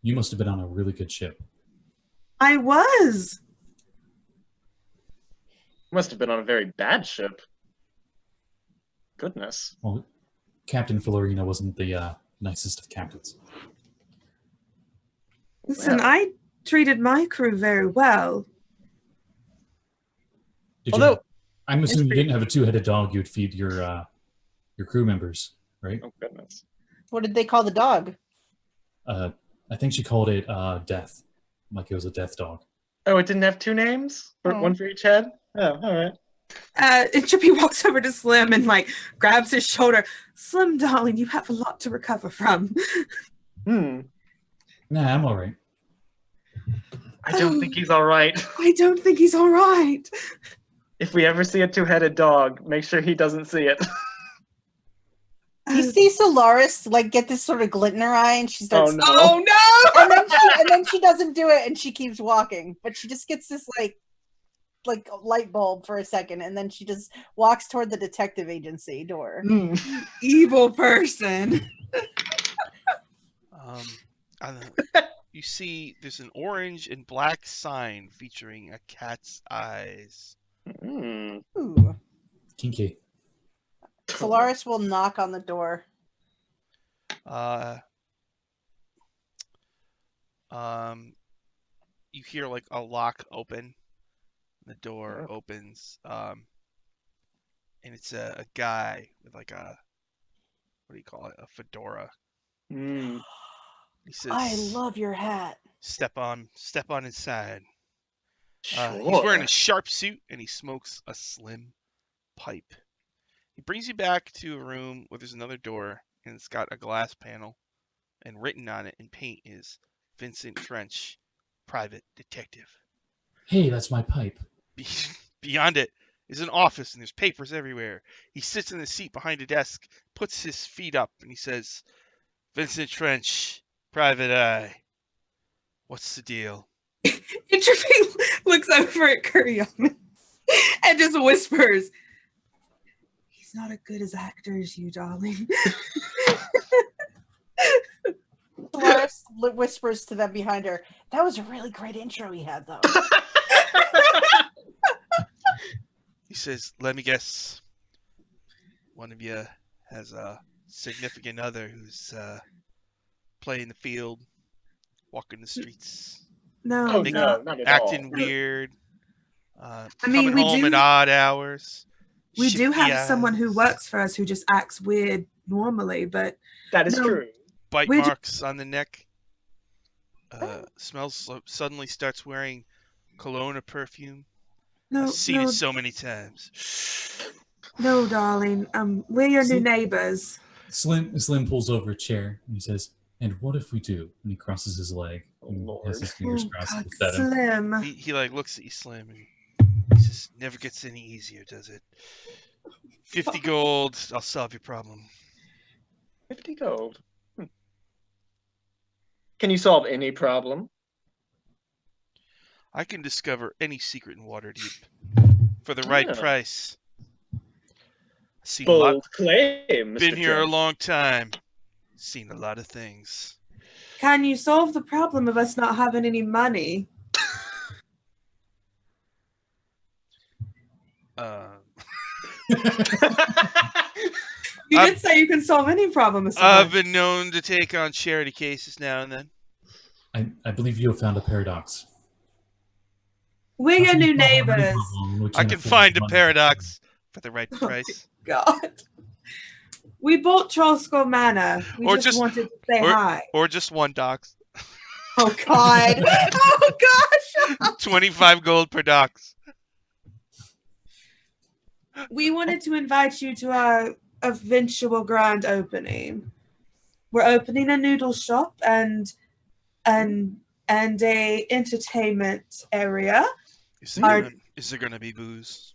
You must have been on a really good ship. I was. Must have been on a very bad ship. Goodness. Well, Captain Florina wasn't the nicest of captains. Listen, Well. I treated my crew very well. Did Although... I'm assuming you pretty- didn't have a two-headed dog you'd feed your crew members, right? Oh, goodness. What did they call the dog? I think she called it Death, like it was a death dog. Oh, it didn't have two names? Oh. One for each head? Oh, all right. And Chippy walks over to Slim and grabs his shoulder. Slim, darling, you have a lot to recover from. Hmm. Nah, I'm all right. I don't think he's all right. I don't think he's all right. If we ever see a two-headed dog, make sure he doesn't see it. You see Solaris get this sort of glint in her eye, and she starts. Oh, no. Oh no! And then she doesn't do it, and she keeps walking. But she just gets this light bulb for a second, and then she just walks toward the detective agency door. Hmm. Evil person. I don't know. You see, there's an orange and black sign featuring a cat's eyes. Hmm. Ooh. Kinky. Solaris will knock on the door. You hear a lock open. The door opens, and it's a guy with a what do you call it? A fedora. Hmm. He says, I love your hat. Step on inside. Sure. He's wearing a sharp suit and he smokes a slim pipe. He brings you back to a room where there's another door and it's got a glass panel, and written on it in paint is Vincent Trench, private detective. Hey, that's my pipe. Beyond it is an office and there's papers everywhere. He sits in the seat behind a desk, puts his feet up, and he says, Vincent Trench, private eye. What's the deal? Entropy looks over at Kuriami and just whispers, "He's not as good as actor as you, darling." Dolores whispers to them behind her, "That was a really great intro he had, though." He says, let me guess. One of you has a significant other who's playing the field, walking the streets, No, Oh, Make- no, not at acting all. weird, mean, coming we home do- at odd hours. we do shifty have someone who eyes, works for us who just acts weird normally, but That is No. true. bite we ju- marks on the neck. Suddenly starts wearing cologne or perfume. no, I've seen no, it so many times. no, darling. We're your new See- neighbors. Slim pulls over a chair and he says, "And what if we do?" And he crosses his leg and Lord. has his fingers Oh, crossed God, to fed him. Slim. He like looks at you, Slim, and he says, "Never gets any easier, does it? 50 gold, I'll solve your problem." 50 gold. Can you solve any problem? I can discover any secret in Waterdeep for the right Yeah. price. Seen a lot. Bold claim, Mr. Been here a Trump. long time. Seen a lot of things. Can you solve the problem of us not having any money? You I've- did say you can solve any problem, Mr. I've Hunt. been known to take on charity cases now and then. I believe you have found a paradox. We're your new neighbors. I can find a paradox for the right price. God. We bought Trollskull Manor. We Or just just- wanted to say or- hi. Or just one dox. Oh, God. Oh, gosh. 25 gold per dox. We wanted to invite you to our eventual grand opening. We're opening a noodle shop and a entertainment area. Is Our- there gonna be booze?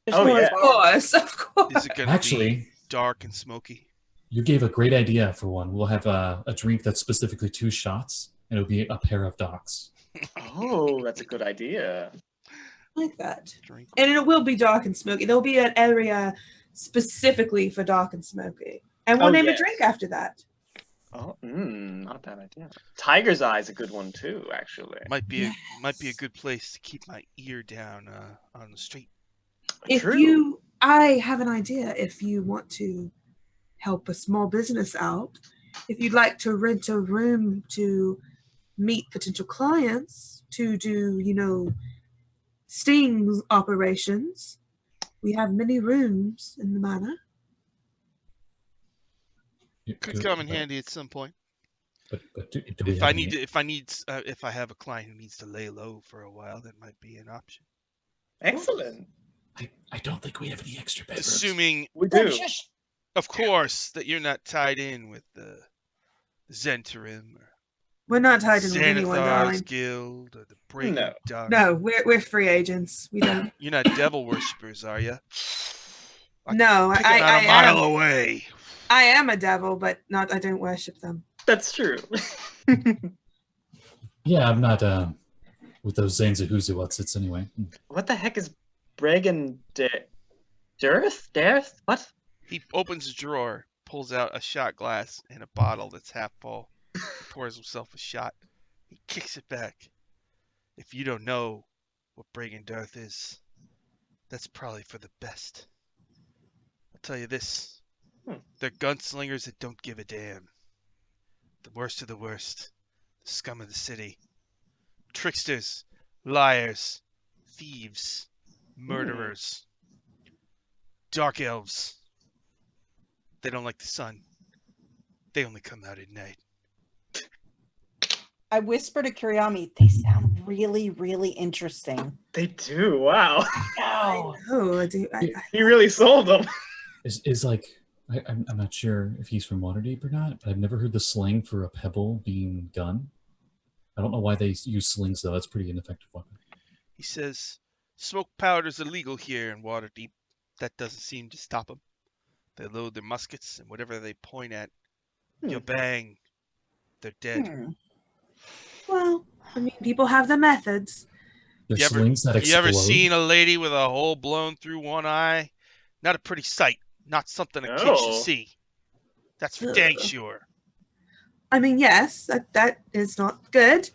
Oh, Well, yeah. Of course, of course. Is it gonna be Actually, dark and smoky? you gave a great idea for one. We'll have a drink that's specifically 2 shots, and it'll be a pair of docks. Oh, that's a good idea. Like that. Drink. And it will be dark and smoky. There'll be an area specifically for dark and smoky. And we'll Oh, name yes. a drink after that. Oh, not a bad idea. Tiger's Eye is a good one too, actually. Might be a Yes. good place to keep my ear down on the street. I have an idea. If you want to help a small business out, if you'd like to rent a room to meet potential clients to do, sting operations, we have many rooms in the manor. Could come in handy at some point. But do we If have I any- need if I have a client who needs to lay low for a while, that might be an option. Excellent. I don't think we have any extra bedrooms. Assuming, We do. of course, that you're not tied in with the Zentarim or We're not tied in with anyone, Xanathar's darling. Guild or the Breaking No. Dark. No, we're free agents. We don't. You're not devil worshippers, are you? No, Picking out I a mile am. away. I am a devil, but not. I don't worship them. That's true. Yeah, I'm not with those Zanzahuzi what's anyway. What the heck is Bregan Dearth? What? He opens a drawer, pulls out a shot glass and a bottle that's half full, pours himself a shot. He kicks it back. If you don't know what Bregan Darth is, that's probably for the best. I'll tell you this. They're gunslingers that don't give a damn. The worst of the worst. The scum of the city. Tricksters, liars, thieves, murderers, dark elves. They don't like the sun. They only come out at night. I whisper to Kuriami, they sound really, really interesting. They do. Wow. No. Oh, I do. He really sold them. Is like I'm not sure if he's from Waterdeep or not, but I've never heard the slang for a pebble being gun. I don't know why they use slings though. That's a pretty ineffective weapon. He says, smoke powder's illegal here in Waterdeep. That doesn't seem to stop them. They load their muskets, and whatever they point at, you bang, they're dead. Hmm. Well, I mean, people have their methods. There's You ever- slings that You ever explode. seen a lady with a hole blown through one eye? Not a pretty sight. Not something a kid should No. see. That's for dang Ugh. sure. I mean, yes, that is not good.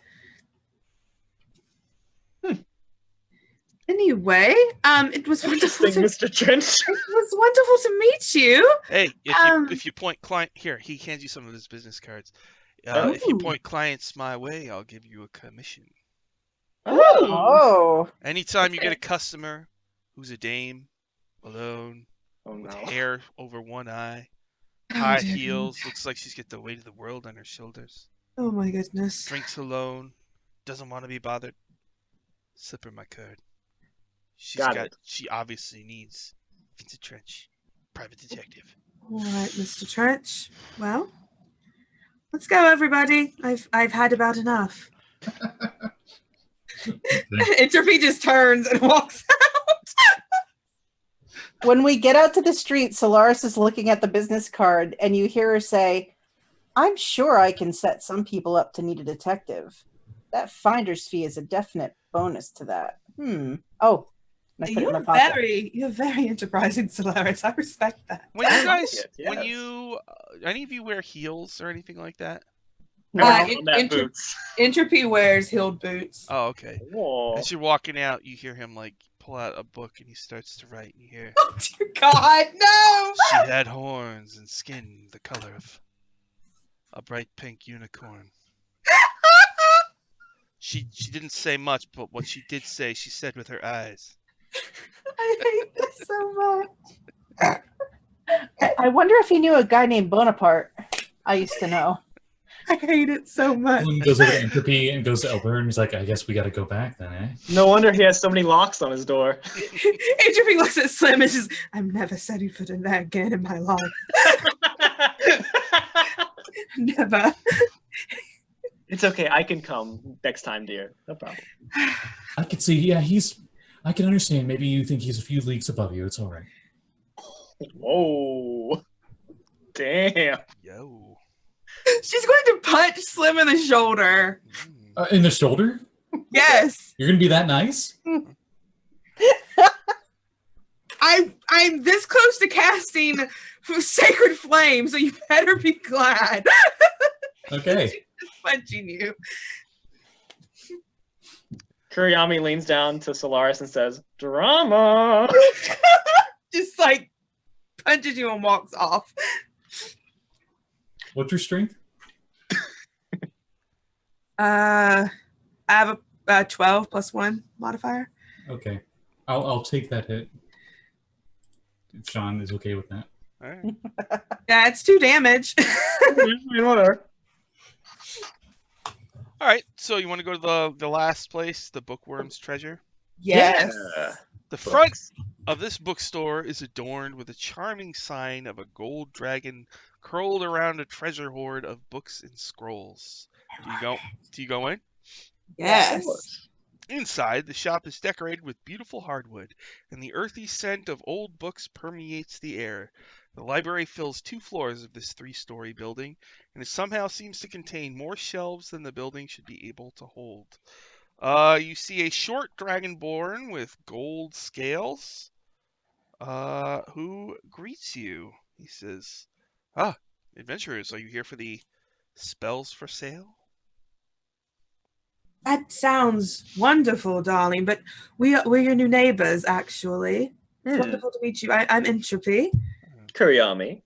Anyway, it was wonderful Interesting, to Mr. Trench. it was wonderful to meet you. Hey, if you point client here, he hands you some of his business cards. If you Ooh. point clients my way, I'll give you a commission. Oh, Anytime you get a customer who's a dame, alone, Oh with no. hair over one eye, Oh, high dear heels, looks like she's got the weight of the world on her shoulders, God. Oh my goodness. drinks alone, doesn't want to be bothered, slip her my card. Got it. She obviously needs Vincent Trench, private detective. All right, Mr. Trench. Well, let's go, everybody. I've had about enough. Entropy just turns and walks out. when we get out to the street, Solaris is looking at the business card, and you hear her say, "I'm sure I can set some people up to need a detective. That finder's fee is a definite bonus to that." Oh, and I put it in my pocket. You're very enterprising, Solaris. I respect that. When you guys, Yes. when you, any of you wear heels or anything like that? No. On that boots. Entropy wears heeled boots. Oh, okay. Whoa. As you're walking out, you hear him like pull out a book and he starts to write. And you hear, Oh, dear God, no! she had horns and skin the color of a bright pink unicorn. She didn't say much, but what she did say, she said with her eyes. I hate this so much. I wonder if he knew a guy named Bonaparte. I used to know. I hate it so much. Slim goes over to Entropy and goes to help her, and he's like, I guess we got to go back then, eh? No wonder he has so many locks on his door. Entropy looks at Slim and says, "I'm never setting foot in that again in my life. Never." It's okay. I can come next time, dear. No problem. I could see, yeah, I can understand. Maybe you think he's a few leagues above you. It's all right. Whoa. Damn. Yo. She's going to punch Slim in the shoulder. In the shoulder? Yes. You're going to be that nice? I'm this close to casting Sacred Flame, so you better be glad. Okay. She's just punching you. Kuriyami leans down to Solaris and says, "Drama." Just like punches you and walks off. What's your strength? I have a 12 plus 1 modifier. Okay. I'll take that hit. If Sean is okay with that. All right. Yeah, it's 2 damage. Whatever. All right. So you want to go to the last place, the Bookworm's Treasure? Yes. Yeah. The front of this bookstore is adorned with a charming sign of a gold dragon curled around a treasure hoard of books and scrolls. Do you go in? Yes. Inside, the shop is decorated with beautiful hardwood, and the earthy scent of old books permeates the air. The library fills 2 floors of this 3-story building, and it somehow seems to contain more shelves than the building should be able to hold. You see a short dragonborn with gold scales, who greets you. He says, "Ah, adventurers, are you here for the spells for sale?" That sounds wonderful, darling, but we're your new neighbors, actually. It's wonderful to meet you. I'm Entropy. Kuriyami.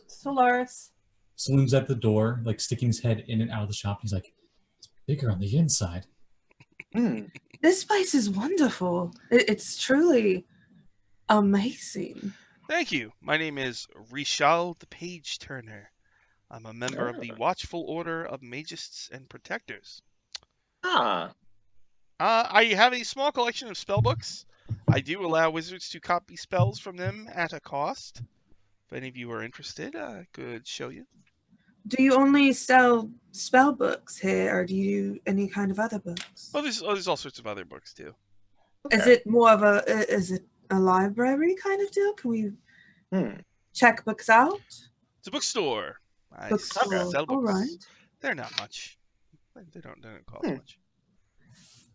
Solaris. Saloon's at the door, like sticking his head in and out of the shop. He's like, it's bigger on the inside. This place is wonderful. It's truly amazing. Thank you. My name is Rishal the Page Turner. I'm a member of the Watchful Order of Magists and Protectors. Ah. I have a small collection of spellbooks. I do allow wizards to copy spells from them at a cost. If any of you are interested, I could show you. Do you only sell spell books here, or do you do any kind of other books? Well, there's all sorts of other books too. Is it more of a library kind of deal? Can we check books out? It's a bookstore. I Bookstore. sell books. All right. They're not much. They don't cost much.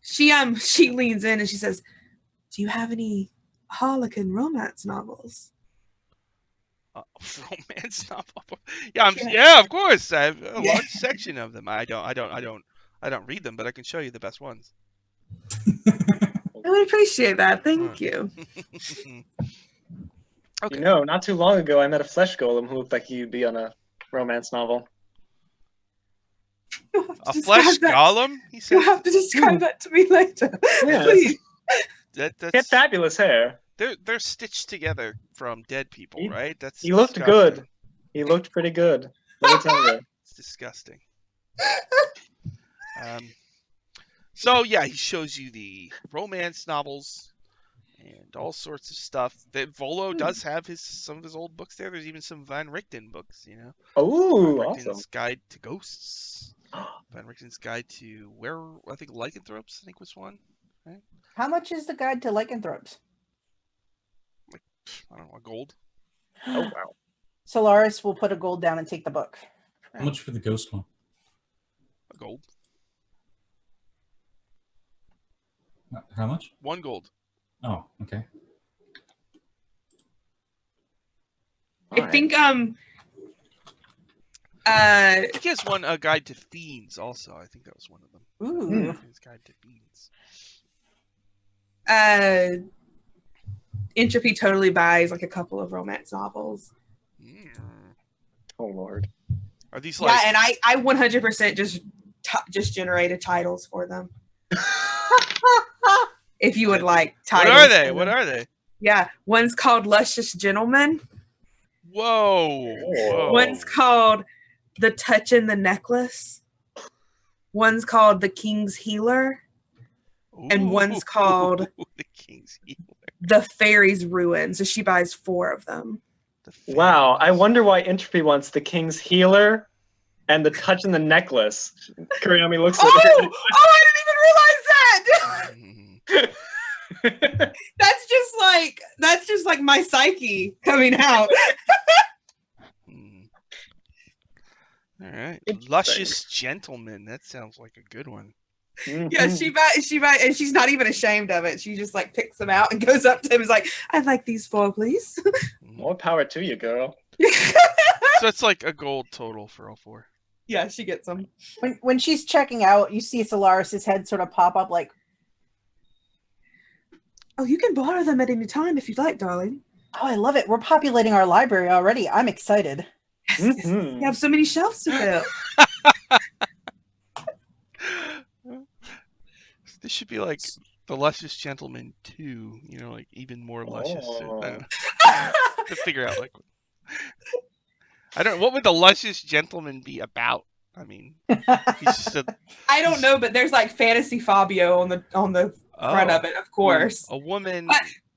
She leans in and she says, "Do you have any Harlequin romance novels?" Romance novel? Yeah, of course. I have a large section of them. I don't read them, but I can show you the best ones. I would appreciate that. Thank you. Okay. Not too long ago, I met a flesh golem who looked like he'd be on a romance novel. A flesh golem? He said. You'll have to describe that to me later. Yeah. Please. He had fabulous hair. They're stitched together from dead people, right? He looked disgusting. good. He looked pretty good. Let me tell you. It's disgusting. So yeah, he shows you the romance novels and all sorts of stuff. That Volo does have some of his old books there. There's even some Van Richten books, Oh, Van awesome. Richten's Guide to Ghosts. Van Richten's Guide to I think Lycanthropes, I think was one. Right? How much is the guide to lycanthropes? I don't know, gold. Oh, wow. Solaris will put a gold down and take the book. How much for the ghost one? A gold. How much? 1 gold. Oh, okay. I think I think he has one, a Guide to Fiends also. I think that was one of them. Ooh. His Guide to Fiends. Entropy totally buys like a couple of romance novels. Oh, Lord. Are these like... Yeah, and I 100% just generated titles for them. If you would like titles. What are they? Yeah, one's called Luscious Gentleman. Whoa. One's called The Touch in the Necklace. One's called The King's Healer. And one's called The King's Healer. The Fairy's Ruin. So she buys 4 of them. Wow, I wonder why Entropy wants the King's Healer and the Touch in the Necklace. Kuriyami looks at I didn't even realize that! That's just like my psyche coming out. All right. Luscious Gentleman. That sounds like a good one. Yeah, she buys, and she's not even ashamed of it. She just like picks them out and goes up to him and is like, "I'd like these 4, please." More power to you, girl. So it's like a gold total for all 4. Yeah, she gets them. When she's checking out, you see Solaris's head sort of pop up like, "Oh, you can borrow them at any time if you'd like, darling." "Oh, I love it. We're populating our library already. I'm excited." Yes, you have so many shelves to fill. This should be like the Luscious Gentleman 2, like even more luscious. To figure out, like, what would the Luscious Gentleman be about? I mean, he's just I don't know, but there's like fantasy Fabio on the front of it, of course. A woman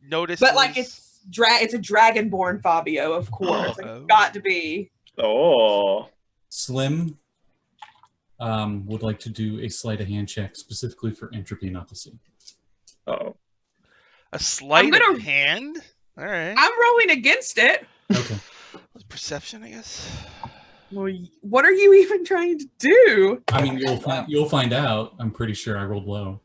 notices, but like it's a dragonborn Fabio, of course. It's got to be. Oh, Slim would like to do a sleight of hand check specifically for Entropy not to see. Oh, a sleight of hand. All right, I'm rolling against it. Okay. Perception, I guess. Well, what are you even trying to do? I mean, you'll find out. I'm pretty sure I rolled low.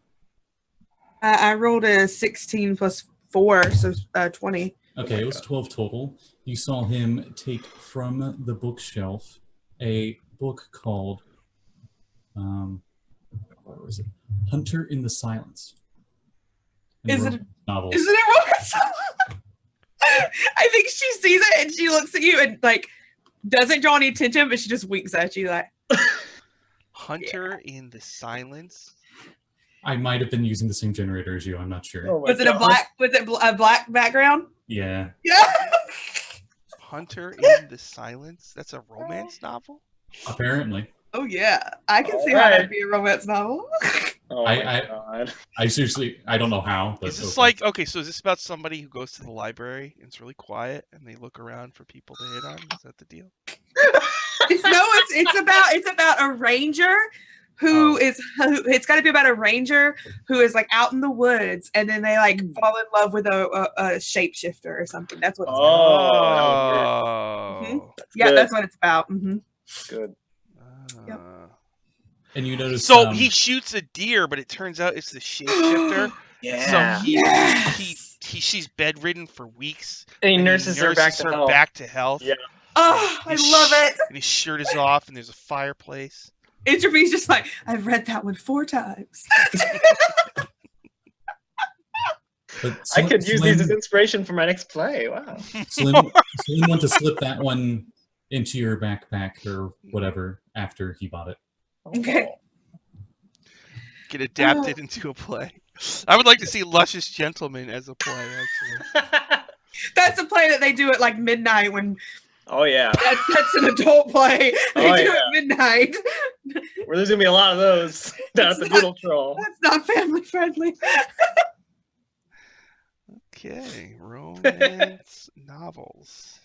I rolled a 16 plus 4, so 20. Okay, it was 12 total. You saw him take from the bookshelf a book called what was it? Hunter in the Silence. Is it a novel? Isn't it romance? I think she sees it and she looks at you and like doesn't draw any attention, but she just winks at you like Hunter in the Silence. I might have been using the same generator as you. I'm not sure. Was it a black background? Yeah. Yeah. Hunter in the Silence. That's a romance novel. Apparently. Oh yeah, I can see how that'd be a romance novel. Oh my God. I seriously, I don't know how. But is this like, so is this about somebody who goes to the library and it's really quiet and they look around for people to hit on? Is that the deal? It's about a ranger it's got to be about a ranger who is like out in the woods and then they like fall in love with a shapeshifter or something. That's what it's about. Oh. Yeah, that's what it's about. Mm-hmm. Good. Yep. And you notice. So he shoots a deer, but it turns out it's the shapeshifter. Yeah. So she's bedridden for weeks. And he and nurses her back to health. Yeah. Oh, I love it. And his shirt is off, and there's a fireplace. Entropy's just like, I've read that one 4 times. I could use these as inspiration for my next play. Wow. Slim went to slip that one into your backpack or whatever after he bought it. Okay. Get adapted into a play. I would like to see Luscious Gentleman as a play, actually. That's a play that they do at like midnight when. Oh yeah. That's an adult play. They do it at midnight. Well, there's gonna be a lot of those down at the Noodle Troll. That's not family friendly. Okay, romance novels.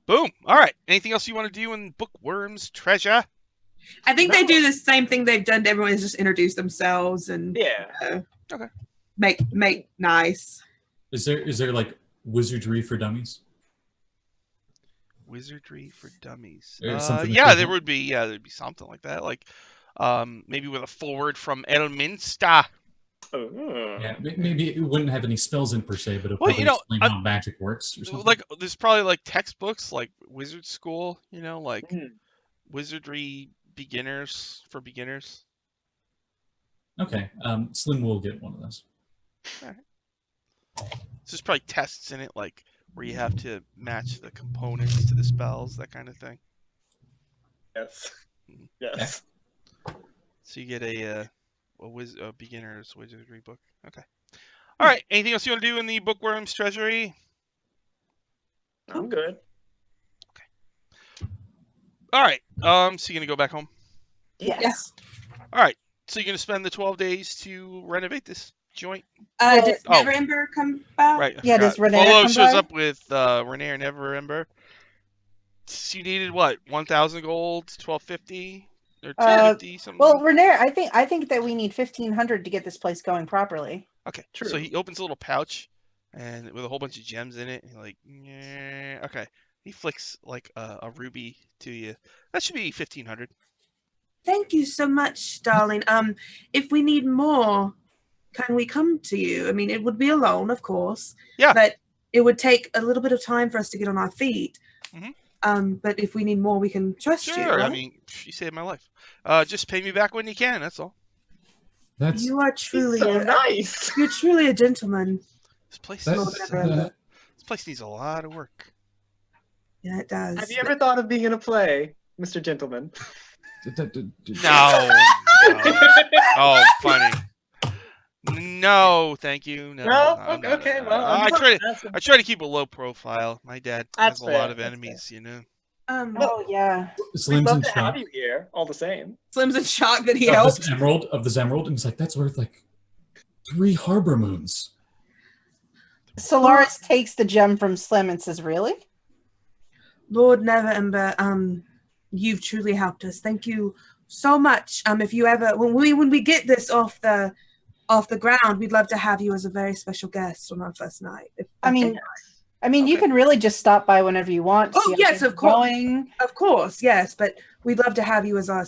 Boom. All right. Anything else you want to do in Bookworm's Treasure? I think they do the same thing they've done to everyone, is just introduce themselves and okay, make nice. Is there like wizardry for dummies? Wizardry for dummies. Yeah, there would be. Yeah, there'd be something like that. Like, maybe with a forward from Elminster. Yeah, maybe it wouldn't have any spells in per se, but it'll probably explain how magic works or something. Like, there's probably like textbooks, like Wizard School. Like wizardry beginners for beginners. Okay, Slim will get one of those. All right. So there's probably tests in it, like where you have to match the components to the spells, that kind of thing. Yes. Yes. So you get a beginner's wizardry book. Okay. All right. Anything else you want to do in the Bookworm's Treasury? I'm good. Okay. All right. So you're gonna go back home? Yes. All right. So you're gonna spend the 12 days to renovate this joint? Did Neverember come back? Right. Yeah, does Renee Polo come shows by? up with Renee or Neverember. So you needed what? 1,000 gold, 1,250, or 250 something. Well, Renee, I think that we need 1,500 to get this place going properly. Okay. True. So he opens a little pouch, and with a whole bunch of gems in it, and you're like, yeah, okay. He flicks like a ruby to you. That should be 1,500. Thank you so much, darling. If we need more, can we come to you? I mean, it would be alone, of course. Yeah. But it would take a little bit of time for us to get on our feet. Mm-hmm. But if we need more, we can trust you. Sure. Right? I mean, you saved my life. Just pay me back when you can. That's all. You are truly so nice. You're truly a gentleman. This place needs a lot of work. Yeah, it does. Have you ever thought of being in a play, Mr. Gentleman? No. Oh, funny. No, thank you. No. Okay. Well, I try to keep a low profile. My dad has a lot of enemies, Oh yeah. Slim's love in to have shock you here, all the same. Slim's in shock that he of helped. this emerald, and he's like, "That's worth like 3 harbor moons." Solaris takes the gem from Slim and says, "Really?" Lord Neverember, you've truly helped us. Thank you so much. If you ever, when we get this off the ground, we'd love to have you as a very special guest on our first night. I mean, you can really just stop by whenever you want. Oh yes, of course, of course, yes. But we'd love to have you as our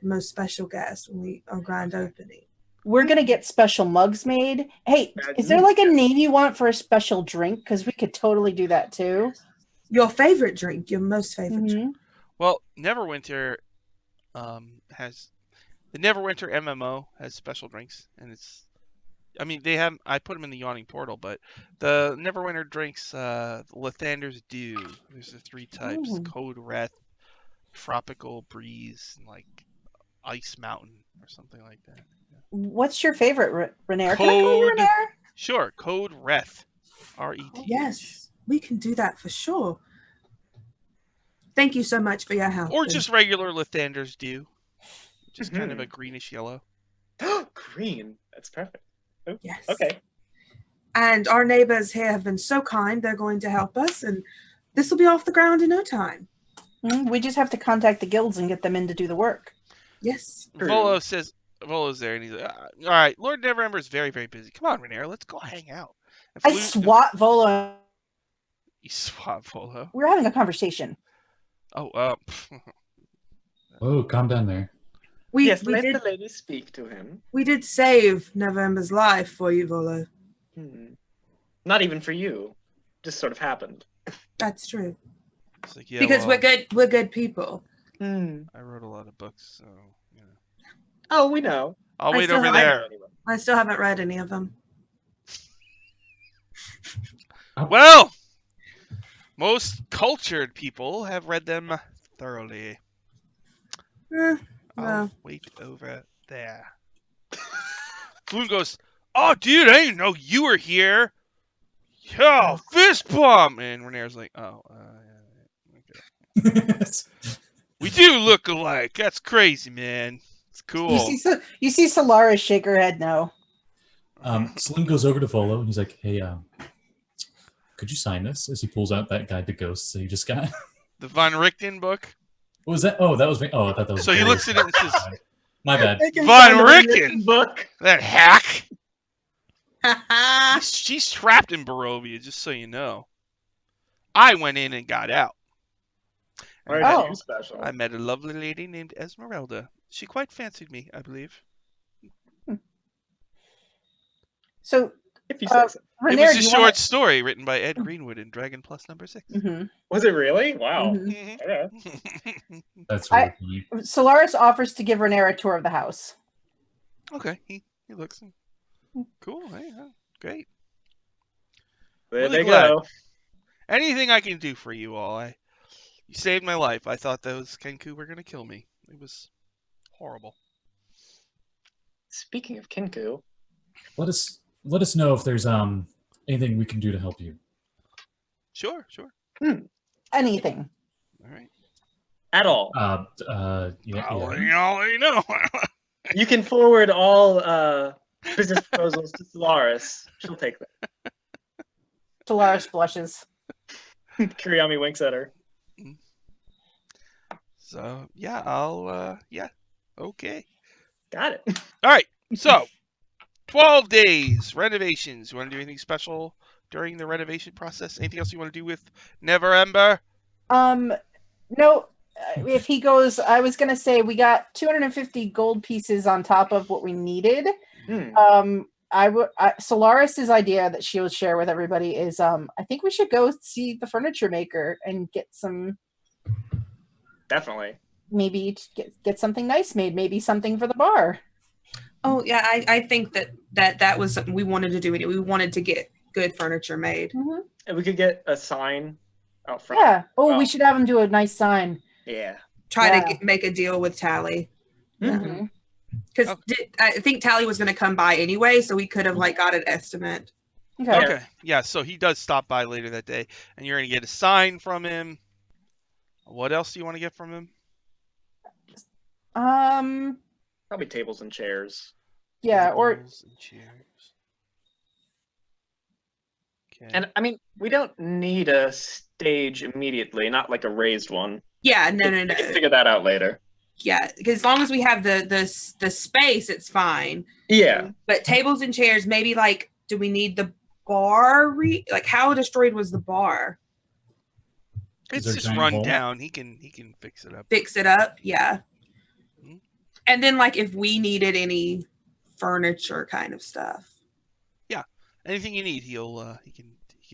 most special guest when our grand opening. We're gonna get special mugs made. Hey, is there like a name you want for a special drink? Because we could totally do that too. Your favorite drink, your most favorite drink. Well, Neverwinter has the Neverwinter MMO has special drinks, and I put them in the Yawning Portal, but the Neverwinter drinks, Lathander's Dew. There's the 3 types: Code Red, Tropical Breeze, and like Ice Mountain or something like that. Yeah. What's your favorite, Renee? Can I call you Renee? Sure, Code Reth, R-E-T. Yes, we can do that for sure. Thank you so much for your help. Or just regular Lathander's Dew, just kind of a greenish yellow. Green. That's perfect. Oh, yes. Okay. And our neighbors here have been so kind. They're going to help us, and this will be off the ground in no time. We just have to contact the guilds and get them in to do the work. Yes. Volo's there, and he's like, all right, Lord Neverember is very, very busy. Come on, Renere, let's go hang out. I swat Volo. You swat Volo? We're having a conversation. Oh, oh, calm down there. We Yes, let did the lady speak to him. we did save November's life for you, Volo. Not even for you. Just sort of happened. That's true. It's like, yeah, Because well, we're good people. I wrote a lot of books, so you know. Oh, we know. I'll I wait still over have- there. I still haven't read any of them. Well, most cultured people have read them thoroughly. I'll Well, wait over there. Floon goes, "Oh, dude, I didn't know you were here." Yo, fist bump! And Renair's like, "Oh, yeah, okay. We do look alike. That's crazy, man. It's cool." You see Solaris shake her head no. Saloon goes over to Volo and he's like, "Hey, could you sign this?" As he pulls out that guide to ghosts that he just got. The Von Richten book. What was that? Oh, that was me. Oh, I thought that was. So he looks at it and says, "My bad." Von Richten book. That hack. haha. She's trapped in Barovia, just so you know. I went in and got out. Why And are Oh. you special? I met a lovely lady named Esmeralda. She quite fancied me, I believe. So If you say so. It Renair, was a do you short story written by Ed Greenwood in Dragon Plus number 6. wanna... Was it really? Wow. Mhm. Okay. That's I- really funny. Solaris offers to give Renair a tour of the house. Okay, he looks cool. Hey, great. There Really they glad. go. Anything I can do for you all. You saved my life. I thought those Kenku were going to kill me. It was horrible. Speaking of Kinku, Let us know if there's anything we can do to help you. Sure. Anything. All right. at all, Yeah. I'll let you know. you can forward all business proposals to Solaris. She'll take them. Solaris blushes. Kuriyami winks at her. So, yeah, okay. Got it. All right, so 12 days, renovations. You want to do anything special during the renovation process? Anything else you want to do with Never Ember? No. If he goes, I was gonna say we got 250 gold pieces on top of what we needed. Solaris's idea that she'll share with everybody is I think we should go see the furniture maker and get some, Definitely. maybe get something nice made, maybe something for the bar. Oh yeah, I think that was something we wanted to do. We wanted to get good furniture made. Mm-hmm. And we could get a sign out front. Yeah. Oh, Well. we should have him do a nice sign. Yeah. Try Yeah. to make a deal with Tally. Mhm. Because Oh. I think Tally was going to come by anyway, so we could have got an estimate. Okay. Yeah. Okay, yeah, so he does stop by later that day, and you're going to get a sign from him. What else do you want to get from him? Probably tables and chairs. Yeah. Or Tables and chairs. Okay. And I mean, we don't need a stage immediately, not like a raised one. Yeah, no. We can figure that out later. Yeah, because as long as we have the space, it's fine. Yeah. But tables and chairs, maybe do we need the bar? How destroyed was the bar? Is It's there a just giant run hole? down. He can fix it up. Fix it up, yeah. Mhm. And then if we needed any furniture kind of stuff. Anything you need, he can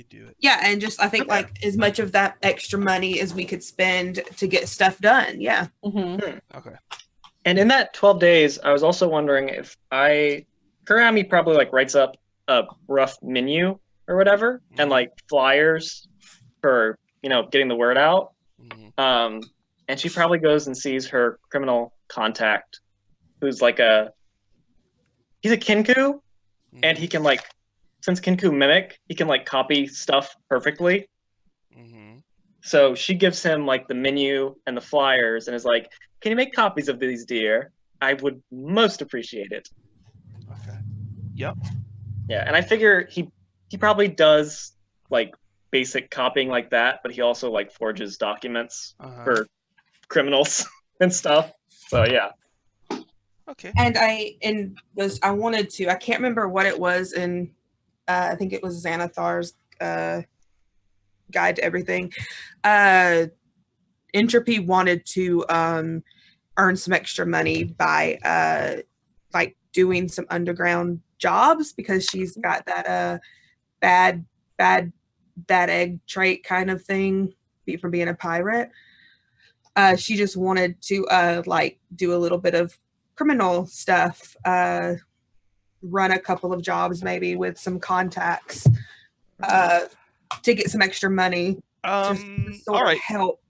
do it. Yeah, and just I think Okay. as much of that extra money as we could spend to get stuff done. Yeah. mhm. Okay. And in that 12 days, I was also wondering if Kuriyami probably writes up a rough menu or whatever, and flyers for getting the word out. Mhm. And she probably goes and sees her criminal contact, who's he's a Kinku, and he can since Kinku mimic, he can copy stuff perfectly. Mhm. So she gives him the menu and the flyers and is like, "Can you make copies of these, dear? I would most appreciate it." Okay. Yep. Yeah, and I figure he probably does basic copying like that, but he also forges documents Uh-huh. for criminals and stuff. So yeah. Okay. And I wanted to, I can't remember what it was in I think it was Xanathar's Guide to Everything. Entropy wanted to earn some extra money by like doing some underground jobs because she's got that bad egg trait kind of thing from being a pirate. She just wanted to like do a little bit of criminal stuff, run a couple of jobs maybe with some contacts to get some extra money. To sort all of right. help.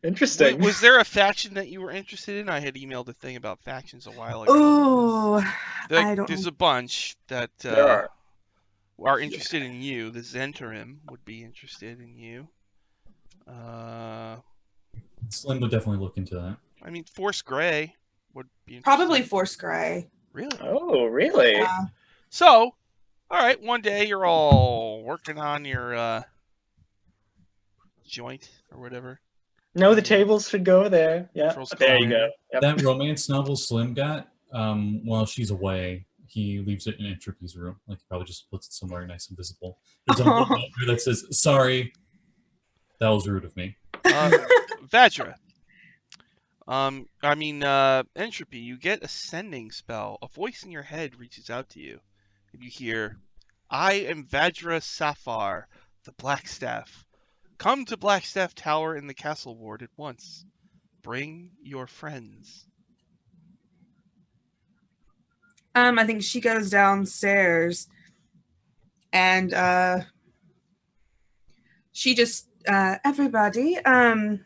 Interesting. Was there a faction that you were interested in? I had emailed a thing about factions a while ago. Oh, I don't. There's a bunch that There are interested in you. The Zentarim would be interested in you. Slim would definitely look into that. I mean, Force Grey would be interested. Probably Force Grey. Really? Oh, really? Yeah. So, all right, one day you're all working on your joint or whatever. No, the tables should go there. Yeah. Trollskull There you Manor. go. Yep. That romance novel Slim got, while she's away, he leaves it in Entropy's room. Like, he probably just puts it somewhere nice and visible. There's a note here that says, "Sorry, that was rude of me." Vajra. Entropy, you get a sending spell. A voice in your head reaches out to you. And you hear, "I am Vajra Safar, the Blackstaff. Come to Blackstaff Tower in the Castle Ward at once. Bring your friends." I think she goes downstairs and she just everybody, are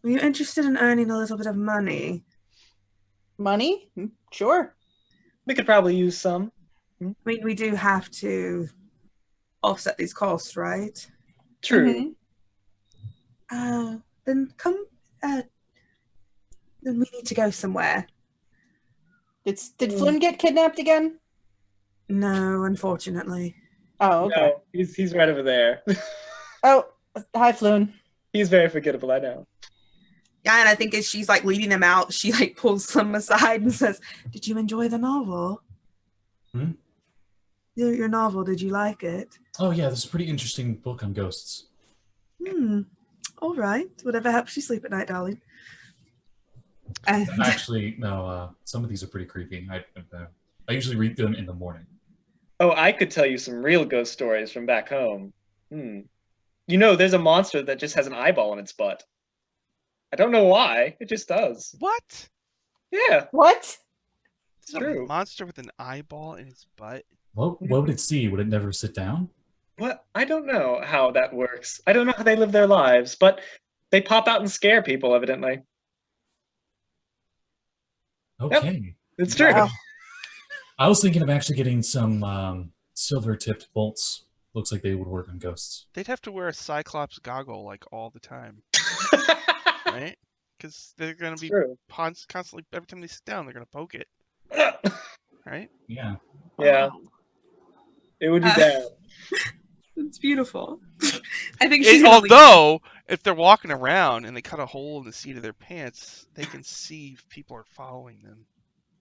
you interested in earning a little bit of money? Money? Sure. We could probably use some. I mean, we do have to offset these costs, right? True. Then come. Then we need to go somewhere. Did Flynn get kidnapped again? No, unfortunately. Oh, okay. No, he's right over there. Oh, hi, Flynn. He's very forgettable, I know. Yeah, and I think as she's like leading him out, she like pulls Slim aside and says, "Did you enjoy the novel? Your novel, did you like it?" Oh yeah, this is a pretty interesting book on ghosts. All right. Whatever helps you sleep at night, darling. And Actually, no. Some of these are pretty creepy. I usually read them in the morning. Oh, I could tell you some real ghost stories from back home. You know, there's a monster that just has an eyeball in its butt. I don't know why. It just does. What? Yeah, What? it's true. A monster with an eyeball in its butt? What would it see? Would it never sit down? What? I don't know how that works. I don't know how they live their lives, but they pop out and scare people, evidently. Okay. It's true. Wow. I was thinking of actually getting some silver-tipped bolts. Looks like they would work on ghosts. They'd have to wear a Cyclops goggle like all the time, right? Because they're going to be True. constantly, every time they sit down, they're going to poke it, right? Yeah. Yeah, it would be bad. it's beautiful. I think she's gonna leave. Although, if they're walking around and they cut a hole in the seat of their pants, they can see if people are following them.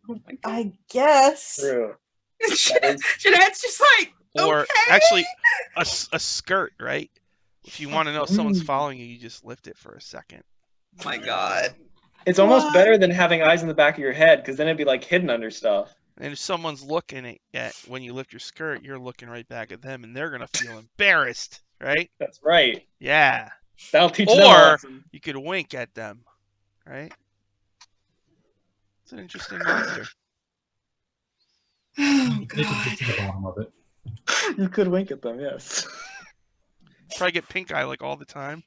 Oh my God. I guess. True. Jeanette's just like, Or okay. actually, a skirt, right? If you want to know if someone's following you, you just lift it for a second. Oh my God. It's almost What? better than having eyes in the back of your head, because then it'd be like hidden under stuff. And if someone's looking at when you lift your skirt, you're looking right back at them, and they're gonna feel embarrassed, right? That's right. Yeah. That'll teach them a Or lesson. you could wink at them, right? It's an interesting monster. Oh They could God. get to the bottom of it. You could wink at them, yes. Probably get pink eye like all the time.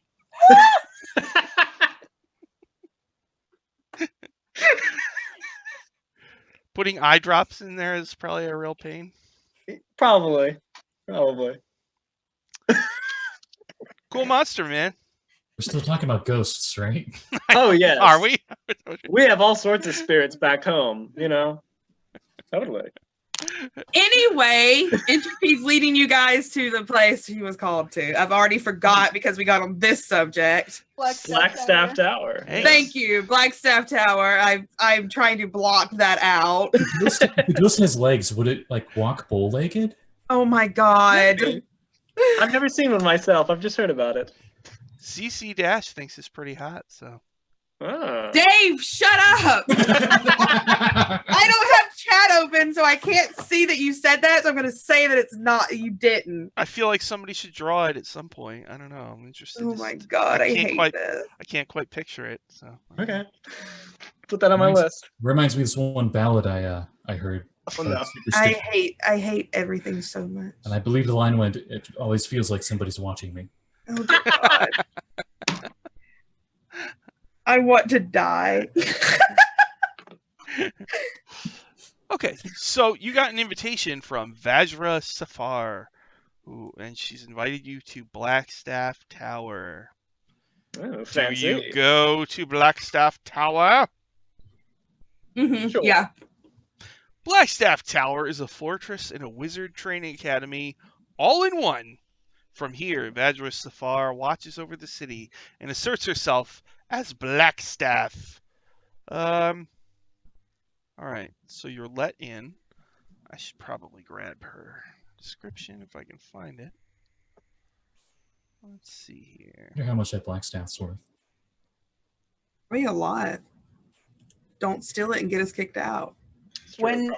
Putting eye drops in there is probably a real pain. Probably. Cool monster, man. We're still talking about ghosts, right? Oh, yes. Are we? We have all sorts of spirits back home, you know? Totally. Anyway, Entropy's leading you guys to the place he was called to. I've already forgot because we got on this subject. Blackstaff Tower. Hey. Thank you, Blackstaff Tower. I'm trying to block that out. If the ghost has legs, would it like walk bow-legged? Oh my God. I've never seen one myself. I've just heard about it. CC Dash thinks it's pretty hot, so. Ah. Dave, shut up! I don't have chat open, so I can't see that you said that. So I'm going to say that it's not. You didn't. I feel like somebody should draw it at some point. I don't know. I'm interested. Oh my god, I hate this. I can't quite picture it. So. Okay. Put that on my list. Reminds me of this one ballad I heard. Oh, no. I hate everything so much. And I believe the line went, "It always feels like somebody's watching me." Oh dear god. I want to die. Okay, so you got an invitation from Vajra Safar, and she's invited you to Blackstaff Tower. Oh, fancy. Do you go to Blackstaff Tower? Sure. Yeah. Blackstaff Tower is a fortress and a wizard training academy all in one. From here, Vajra Safar watches over the city and asserts herself as Blackstaff. All right, so you're let in. I should probably grab her description if I can find it. Let's see here. I wonder how much that Blackstaff's worth. Probably a lot. Don't steal it and get us kicked out. When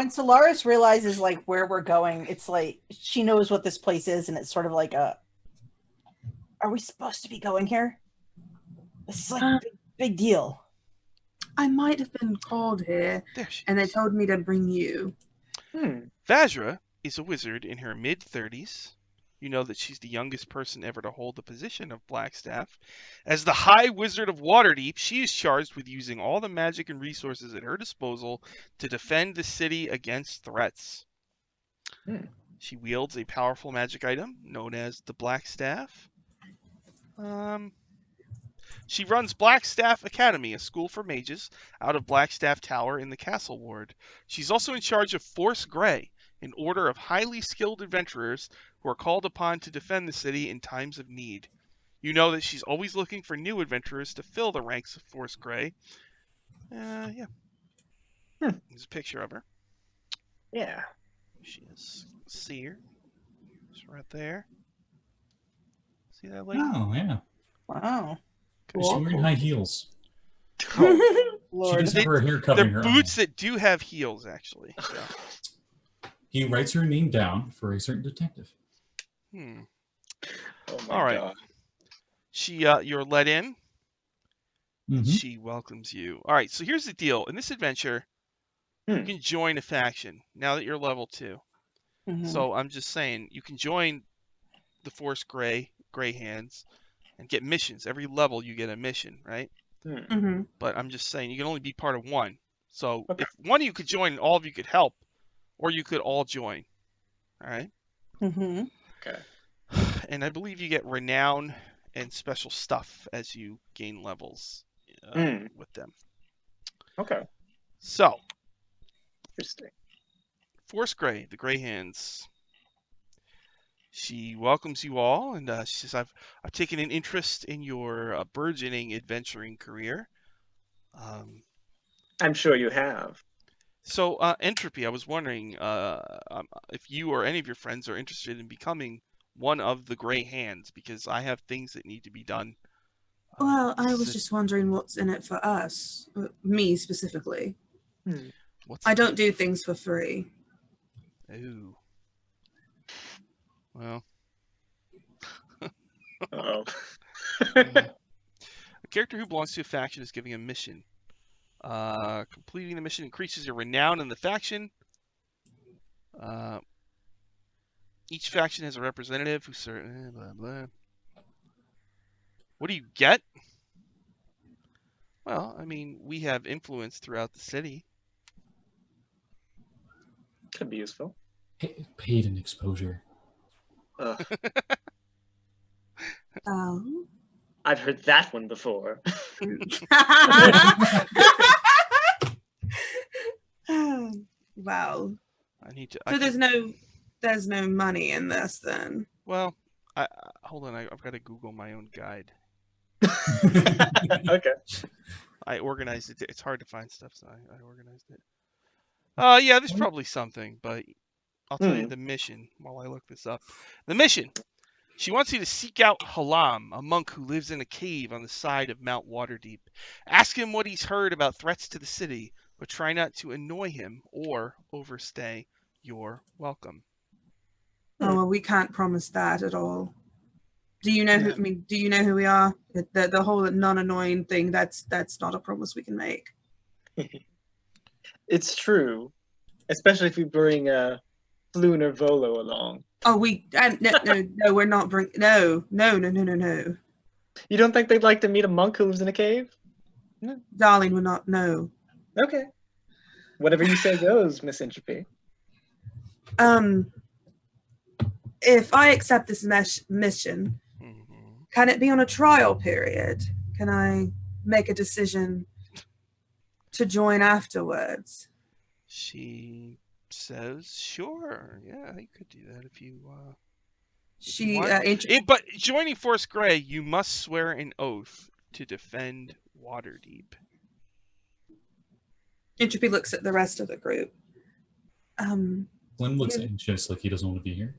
Solaris realizes like where we're going, it's like she knows what this place is, and it's sort of like are we supposed to be going here? This is like a big deal. I might have been called here, and they told me to bring you. Vajra is a wizard in her mid-30s. You know that she's the youngest person ever to hold the position of Blackstaff. As the High Wizard of Waterdeep, she is charged with using all the magic and resources at her disposal to defend the city against threats. She wields a powerful magic item known as the Blackstaff. She runs Blackstaff Academy, a school for mages, out of Blackstaff Tower in the Castle Ward. She's also in charge of Force Grey, an order of highly skilled adventurers who are called upon to defend the city in times of need. You know that she's always looking for new adventurers to fill the ranks of Force Grey. Yeah. There's a picture of her. Yeah. She is. See her. She's right there. See that lady? Oh, yeah. Wow. She's wearing high heels. Lord. She does have her hair covering They're her boots eyes. that do have heels, actually. So. He writes her name down for a certain detective. Oh my All right. God. You're let in. Mhm. She welcomes you. All right, so here's the deal. In this adventure, you can join a faction now that you're level 2. So I'm just saying, you can join the Force Grey Hands and get missions. Every level you get a mission, right? But I'm just saying, you can only be part of one. So if one of you could join and all of you could help, or you could all join. All right? Okay. And I believe you get renown and special stuff as you gain levels with them. Okay. So, Interesting. Force Grey, the Grey Hands. She welcomes you all, and she says, "I've taken an interest in your burgeoning adventuring career." I'm sure you have. So, Entropy, I was wondering if you or any of your friends are interested in becoming one of the Grey Hands, because I have things that need to be done. Well, I was just wondering what's in it for us. Me, specifically. I don't do things for free. Ooh. Well. Uh-oh. A character who belongs to a faction is giving a mission. Completing the mission increases your renown in the faction. Each faction has a representative who blah blah. What do you get? Well, I mean, we have influence throughout the city. Could be useful. Paid in exposure. I've heard that one before. Wow. I need to. So there's no money in this then. Well, hold on. I've got to Google my own guide. Okay. I organized it. It's hard to find stuff, so I organized it. Yeah, there's probably something, but I'll tell you the mission while I look this up. The mission. She wants you to seek out Halam, a monk who lives in a cave on the side of Mount Waterdeep. Ask him what he's heard about threats to the city, but try not to annoy him or overstay your welcome. Oh, well, we can't promise that at all. Do you know who? I mean, do you know who we are? The whole non-annoying thing. That's not a promise we can make. It's true, especially if you bring Floon or Volo along. Oh, no, we're not bring. No. You don't think they'd like to meet a monk who lives in a cave? Darling, we're not. No. Okay. Whatever you say goes, Miss Entropy. If I accept this mission, can it be on a trial period? Can I make a decision to join afterwards? She says, "Sure, yeah, you could do that if you." But joining Force Grey, you must swear an oath to defend Waterdeep. Entropy looks at the rest of the group. Flynn looks anxious, like he doesn't want to be here.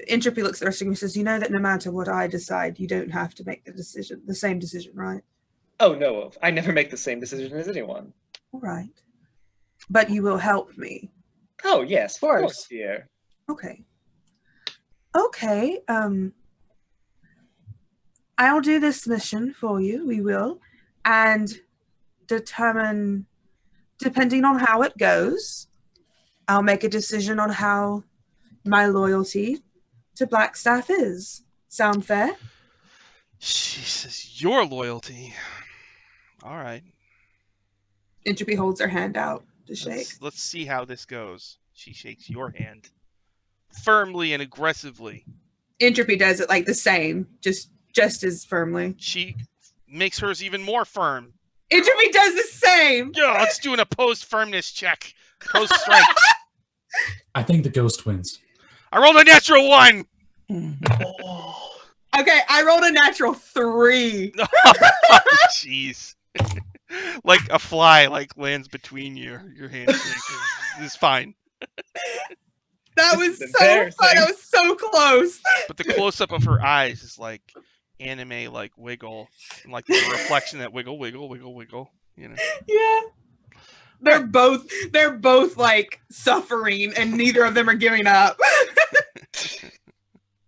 Entropy looks at the rest of the group and says, "You know that no matter what I decide, you don't have to make the same decision, right?" Oh no, I never make the same decision as anyone. All right, but you will help me. Oh yes, of course, dear. Okay. I'll do this mission for you. We will, and determine, depending on how it goes, I'll make a decision on how my loyalty to Blackstaff is. Sound fair? She says, "Your loyalty." All right. Entropy holds her hand out to shake. Let's see how this goes. She shakes your hand firmly and aggressively. Entropy does it like the same, just as firmly. She makes hers even more firm. Entropy does the same. Yeah, let's do an opposed firmness check. Opposed strength. I think the ghost wins. I rolled a natural 1. Okay, I rolled a natural 3. Jeez. Like a fly, lands between your handshake. It's fine. That was so fun. That was so close. But the close-up of her eyes is like anime, wiggle, and the reflection that wiggle, wiggle, wiggle, wiggle. You know. Yeah. They're both suffering, and neither of them are giving up.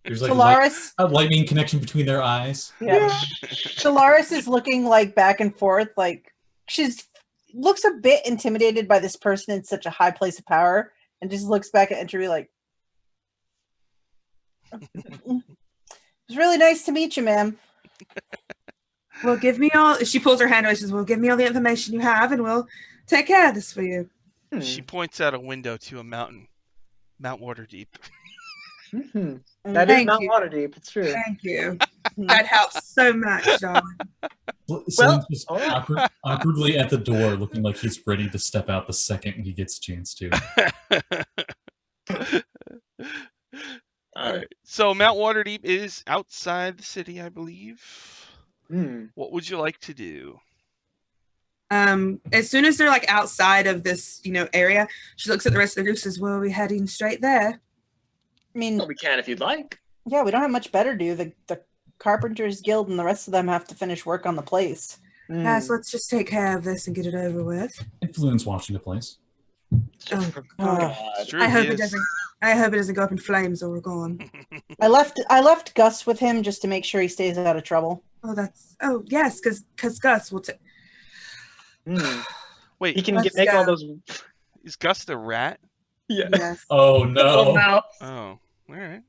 There's Solaris, a lightning connection between their eyes. Yeah. Solaris is looking back and forth, she's looks a bit intimidated by this person in such a high place of power, and just looks back at Entropy "It's really nice to meet you, ma'am." Well, give me all. She pulls her hand away. She says, "Well, give me all the information you have, and we'll take care of this for you." She points out a window to a mountain, Mount Waterdeep. Mm-hmm. That is Mount Waterdeep. It's true. Thank you. That helps so much, darling. Someone's just awkwardly at the door, looking like he's ready to step out the second he gets a chance to. All right. So Mount Waterdeep is outside the city, I believe. What would you like to do? As soon as they're outside of this, area, she looks at the rest of the group and says, "Well, are we heading straight there?" I mean, well, we can if you'd like. Yeah, we don't have much better to do. The Carpenters Guild and the rest of them have to finish work on the place. Yes, let's just take care of this and get it over with. Influence watching the place. Oh, God. I hope it doesn't. I hope it doesn't go up in flames or we're gone. I left Gus with him just to make sure he stays out of trouble. Oh yes, because Gus will take. Wait, he can make all those. Is Gus the rat? Yeah. Yes. Oh no. Oh no. Oh, all right.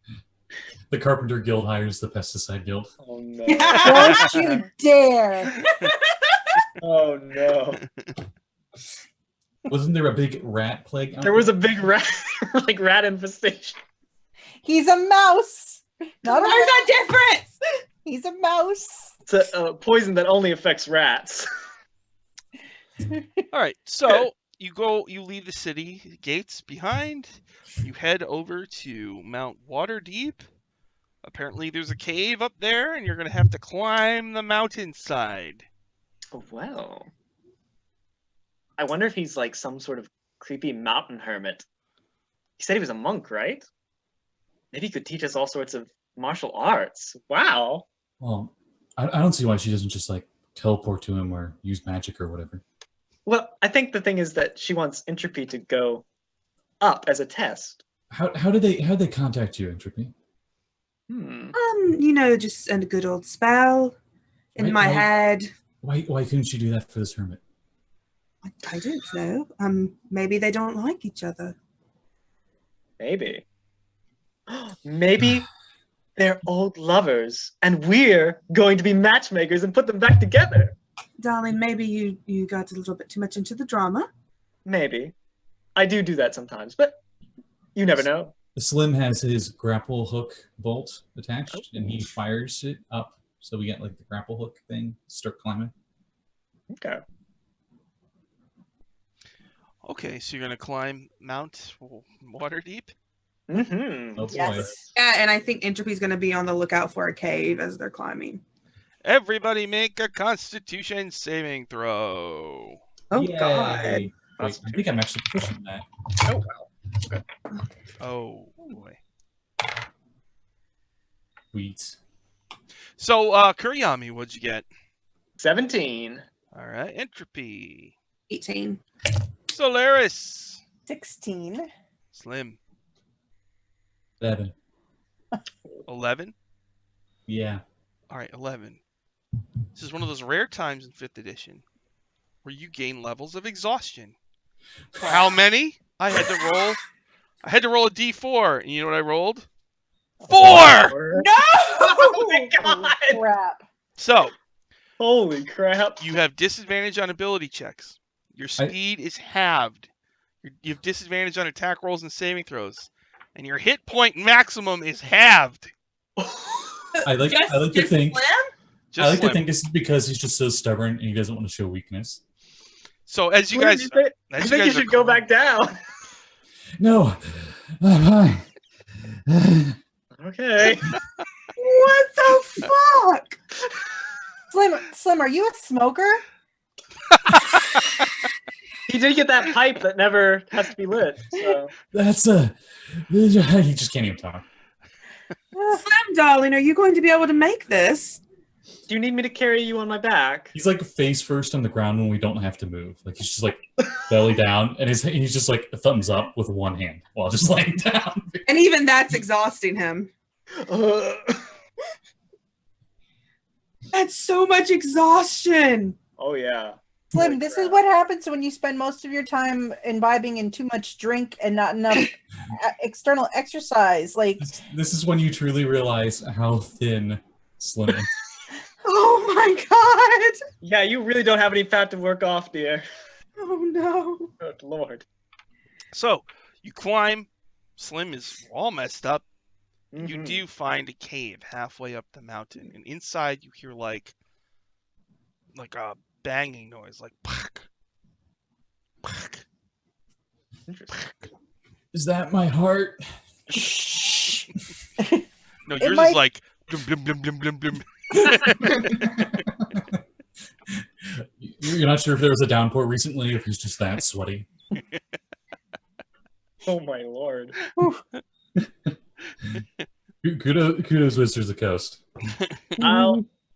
The Carpenter Guild hires the Pesticide Guild. Oh no. Don't you dare. Oh no. Wasn't there a big rat plague? There was a big rat, rat infestation. He's a mouse. There's a difference. He's a mouse. It's a poison that only affects rats. All right, so you leave the city gates behind. You head over to Mount Waterdeep. Apparently there's a cave up there, and you're going to have to climb the mountainside. Well, I wonder if he's some sort of creepy mountain hermit. He said he was a monk, right? Maybe he could teach us all sorts of Martial arts. Wow. Well, I don't see why she doesn't just like teleport to him or use magic or whatever. Well, I think the thing is that she wants Entropy to go up as a test. How did they contact you, Entropy? Just a good old spell in my Why- head. Why couldn't you do that for this hermit? I don't know. Maybe they don't like each other. Maybe. Maybe they're old lovers, and we're going to be matchmakers and put them back together. Darling, maybe you got a little bit too much into the drama. Maybe. I do that sometimes, but you never know. Slim has his grapple hook bolt attached, and he fires it up, so we get like the grapple hook thing. Start climbing. Okay. Okay, so you're gonna climb Mount Waterdeep. Mm-hmm. Oh boy. Yes. Yeah, and I think Entropy's going to be on the lookout for a cave as they're climbing. Everybody make a Constitution saving throw. Oh, Yay. God. Wait, I think I'm actually pushing that. Oh, wow. Oh boy. Sweet. So, Kuryami, what'd you get? 17. All right, Entropy. 18. Solaris. 16. Slim. 7. 11. Yeah. All right, 11. This is one of those rare times in 5th edition where you gain levels of exhaustion. How many? I had to roll a d4, and you know what I rolled? 4! No! Oh my God! Crap. So, Holy crap. you have disadvantage on ability checks. Your speed is halved. You have disadvantage on attack rolls and saving throws. And your hit point maximum is halved. I like to think. Just I like Slim. to think this is because he's just so stubborn and he doesn't want to show weakness. So as you What guys, did you say? I as you think you guys should are go back down. No. Hi. Okay. What the fuck? Slim, are you a smoker? He did get that pipe that never has to be lit. So. That's he just can't even talk. Slim, darling, are you going to be able to make this? Do you need me to carry you on my back? He's like face first on the ground when we don't have to move. Like he's just like belly down, and he's just like a thumbs up with one hand while just laying down. And even that's exhausting him. That's so much exhaustion. Oh yeah. Slim, Holy this crap. is what happens when you spend most of your time imbibing in too much drink and not enough external exercise. Like, This is when you truly realize how thin Slim is. Oh my god. Yeah, you really don't have any fat to work off, dear. Oh no. Good lord. So you climb. Slim is all messed up. Mhm. You do find a cave halfway up the mountain, and inside you hear like a banging noise, like "Pack, pack." Interesting. Is that my heart? No, It yours might- is like blum, blum, blum, blum, blum, blum. You're not sure if there was a downpour recently, or if he's just that sweaty. Oh my lord. Kudos, Wizards of the Coast.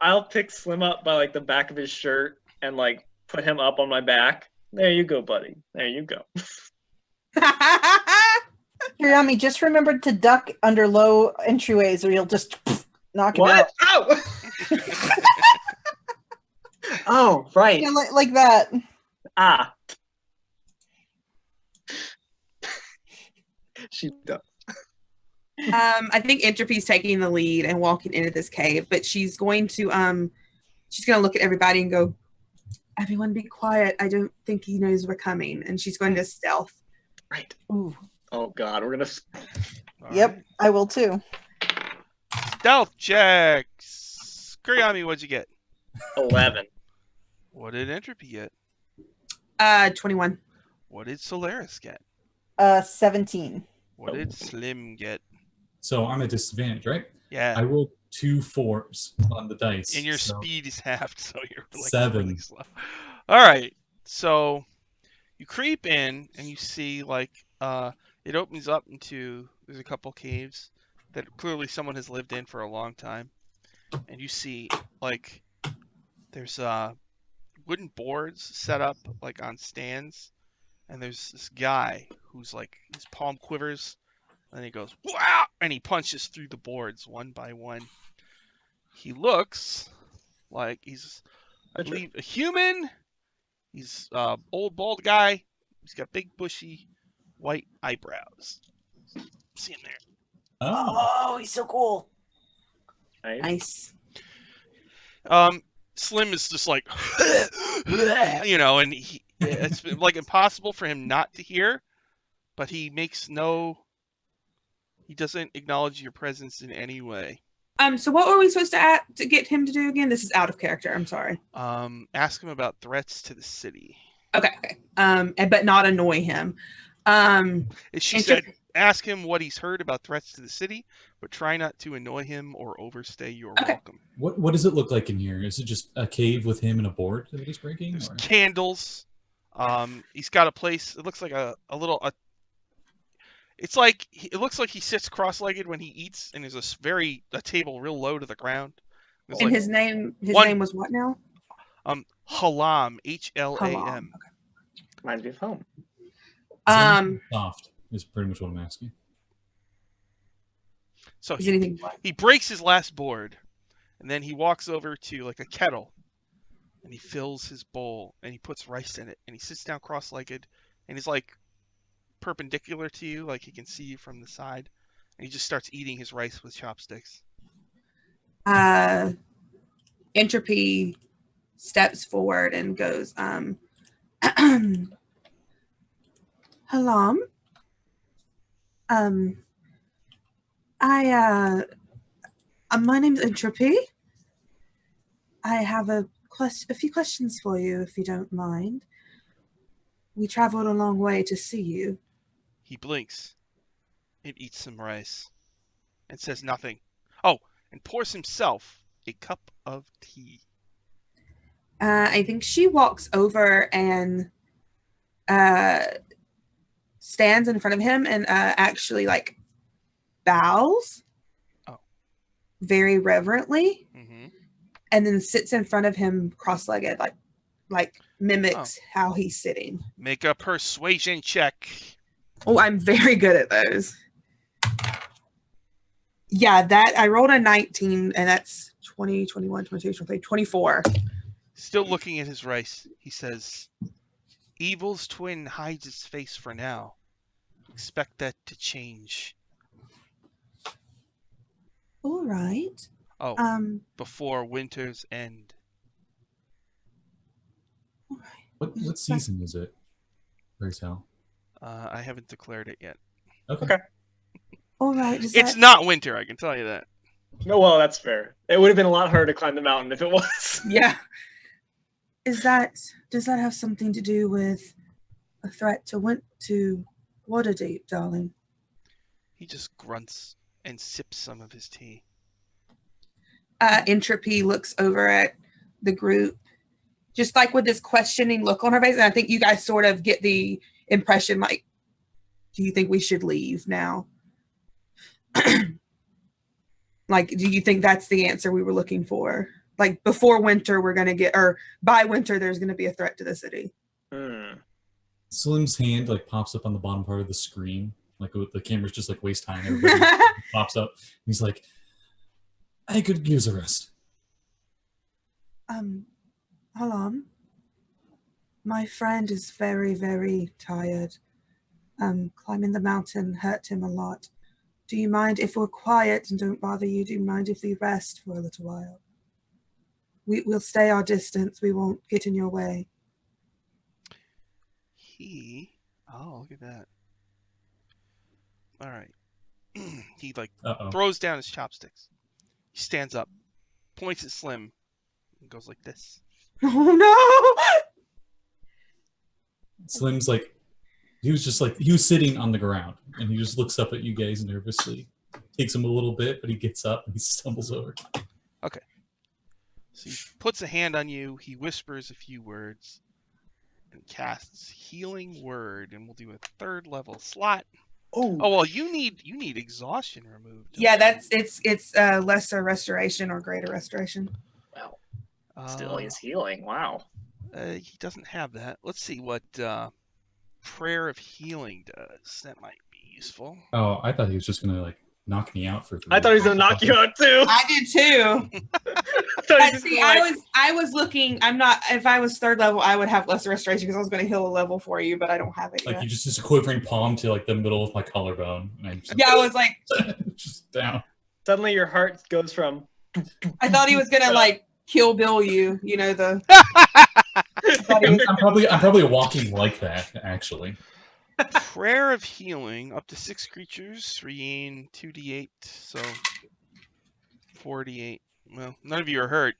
I'll pick Slim up by like the back of his shirt and like put him up on my back. There you go, buddy. There you go. Hirami, just remember to duck under low entryways or you'll just knock him out. What? Ow! Oh, right. Yeah, like that. Ah. She does. I think Entropy's taking the lead and walking into this cave, but she's going to look at everybody and go, "Everyone be quiet. I don't think he knows we're coming." And she's going to stealth. Right. Ooh. Oh god, we're gonna. All Yep, right. I will too. Stealth checks. Kuryami, what'd you get? 11. What did Entropy get? 21. What did Solaris get? 17. What did Slim get? So I'm at disadvantage, right? Yeah. I rolled 2 4s on the dice. And your so speed is halved, so you're like 7. really slow. All right. So you creep in and you see like it opens up into there's a couple caves that clearly someone has lived in for a long time. And you see, like, there's wooden boards set up, like, on stands. And there's this guy who's, like, his palm quivers. And he goes, wow! And he punches through the boards one by one. He looks like he's, I believe, a human. He's old bald guy. He's got big bushy white eyebrows. See him there. Oh, he's so cool. Nice. Nice. Slim is just like, you know, and it's like impossible for him not to hear, but he doesn't acknowledge your presence in any way. So what were we supposed to get him to do again? This is out of character. I'm sorry. Ask him about threats to the city. Okay. But not annoy him. She said, ask him what he's heard about threats to the city, but try not to annoy him or overstay your welcome. What does it look like in here? Is it just a cave with him and a board that he's breaking? There's candles. He's got a place. It looks like a little. It looks like he sits cross-legged when he eats, and there's a table real low to the ground. There's And his name was what now? Halam, Hlam. Okay. Reminds me of home. Soft is pretty much what I'm asking. So Is anything? he breaks his last board, and then he walks over to like a kettle, and he fills his bowl, and he puts rice in it, and he sits down cross-legged, and he's like perpendicular to you, like he can see you from the side, and he just starts eating his rice with chopsticks. Entropy steps forward and goes, Halam. My name's Entropy. I have a few questions for you, if you don't mind. We traveled a long way to see you. He blinks and eats some rice and says nothing. Oh, and pours himself a cup of tea. I think she walks over and stands in front of him and actually like bows very reverently, and then sits in front of him cross-legged, like mimics how he's sitting. Make a persuasion check. Oh, I'm very good at those. Yeah, that I rolled a 19, and that's 20, 21, 22, 23, 24. Still looking at his rice, he says, Evil's twin hides its face for now. Expect that to change. All right. Before winter's end. All right. What season is it? Where's Hal? I haven't declared it yet. Okay. All right. It's not winter, I can tell you that. No, well, that's fair. It would have been a lot harder to climb the mountain if it was. Yeah. Does that have something to do with a threat to Waterdeep, darling? He just grunts and sips some of his tea. Entropy looks over at the group, just like with this questioning look on her face. And I think you guys sort of get the impression, like, do you think we should leave now? Like, do you think that's the answer we were looking for? Like, before winter, we're going to get, or by winter, there's going to be a threat to the city. Slim's hand like pops up on the bottom part of the screen, like the camera's just like waist high, and everybody pops up. And he's like, "I could use a rest." Hold on. My friend is very, very tired. Climbing the mountain hurt him a lot. Do you mind if we're quiet and don't bother you? Do you mind if we rest for a little while? We'll stay our distance. We won't get in your way. Oh, look at that. All right. He like Uh-oh. throws down his chopsticks. He stands up, points at Slim, and goes like this. Oh no! Slim's like, he was sitting on the ground, and he just looks up at you guys nervously. Takes him a little bit, but he gets up and he stumbles over. Okay. So he puts a hand on you. He whispers a few words and casts Healing Word, and we'll do a 3rd level slot. Oh, Oh well, you need exhaustion removed. don't Yeah, you? it's lesser restoration or greater restoration. well, still he's Uh, healing. Wow. he doesn't have that. Let's see what prayer of healing does. That might be useful. Oh, I thought he was just gonna like knock me out for 3 I thought he was gonna knock you out too. I did too. I thought he was just See, gonna, like, I was looking. I'm not. If I was 3rd level, I would have lesser restoration because I was going to heal a level for you, but I don't have it Like yet. you just a quivering palm to like the middle of my collarbone, and I'm just, Yeah, I was like, just down. suddenly your heart goes from. I thought he was going to like kill Bill you. You know the. I'm probably walking like that actually. Prayer of healing, up to 6 creatures, regain 2d8, so 4d8. Well, none of you are hurt.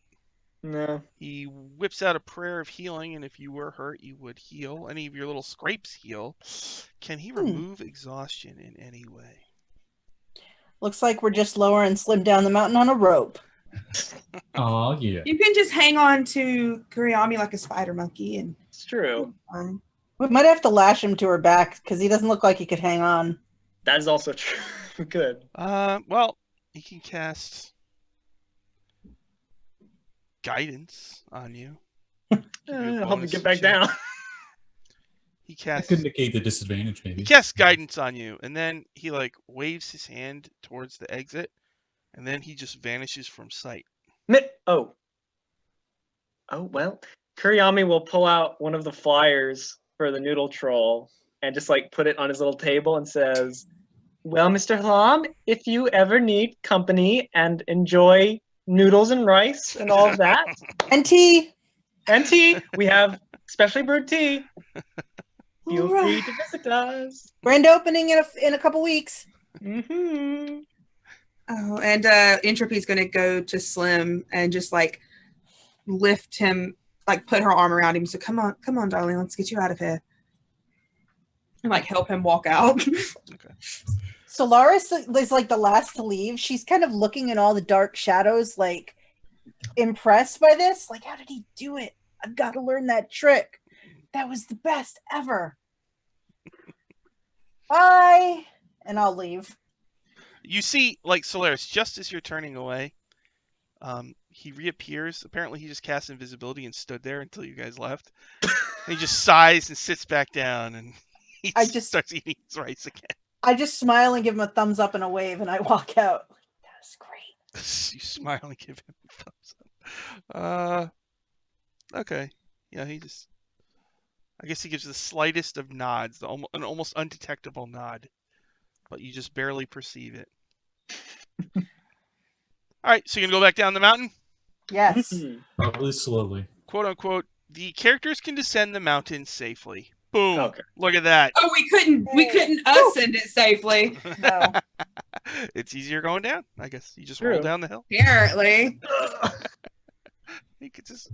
No. He whips out a prayer of healing, and if you were hurt, you would heal. Any of your little scrapes heal. Can he remove exhaustion in any way? Looks like we're just lowering Slim down the mountain on a rope. Oh yeah. You can just hang on to Kuriami like a spider monkey, and It's true. fine. We might have to lash him to her back because he doesn't look like he could hang on. That is also true. Good. Well, he can cast guidance on you. Give you a Help me bonus get back check. down. He That casts could negate the disadvantage maybe. guidance on you, and then he like waves his hand towards the exit, and then he just vanishes from sight. Oh. Oh, well. Kuriami will pull out one of the flyers for the noodle troll and just like put it on his little table and says, well, Mr. Hlam, if you ever need company and enjoy noodles and rice and all of that, And tea. and tea, we have specially brewed tea. Feel All free right. to visit us. Grand opening in a couple weeks. Mm-hmm. Oh, and Entropy's going to go to Slim and just like lift him, like put her arm around him. So come on, darling, let's get you out of here. And like help him walk out. Solaris is like the last to leave. She's kind of looking in all the dark shadows, like impressed by this. Like, how did he do it? I've got to learn that trick. That was the best ever. Bye. And I'll leave. You see, like Solaris, just as you're turning away, he reappears. Apparently, he just cast invisibility and stood there until you guys left. And he just sighs and sits back down, and he starts eating his rice again. I just smile and give him a thumbs up and a wave, and I walk out. That was great. You smile and give him a thumbs up. Okay. Yeah, I guess he gives the slightest of nods, an almost undetectable nod, but you just barely perceive it. All right, so you're gonna go back down the mountain? Yes. Probably slowly. Quote unquote, the characters can descend the mountain safely. Boom. Okay. Look at that. Oh, we couldn't ascend it safely. No. It's easier going down, I guess. You just True. roll down the hill. Apparently. You could just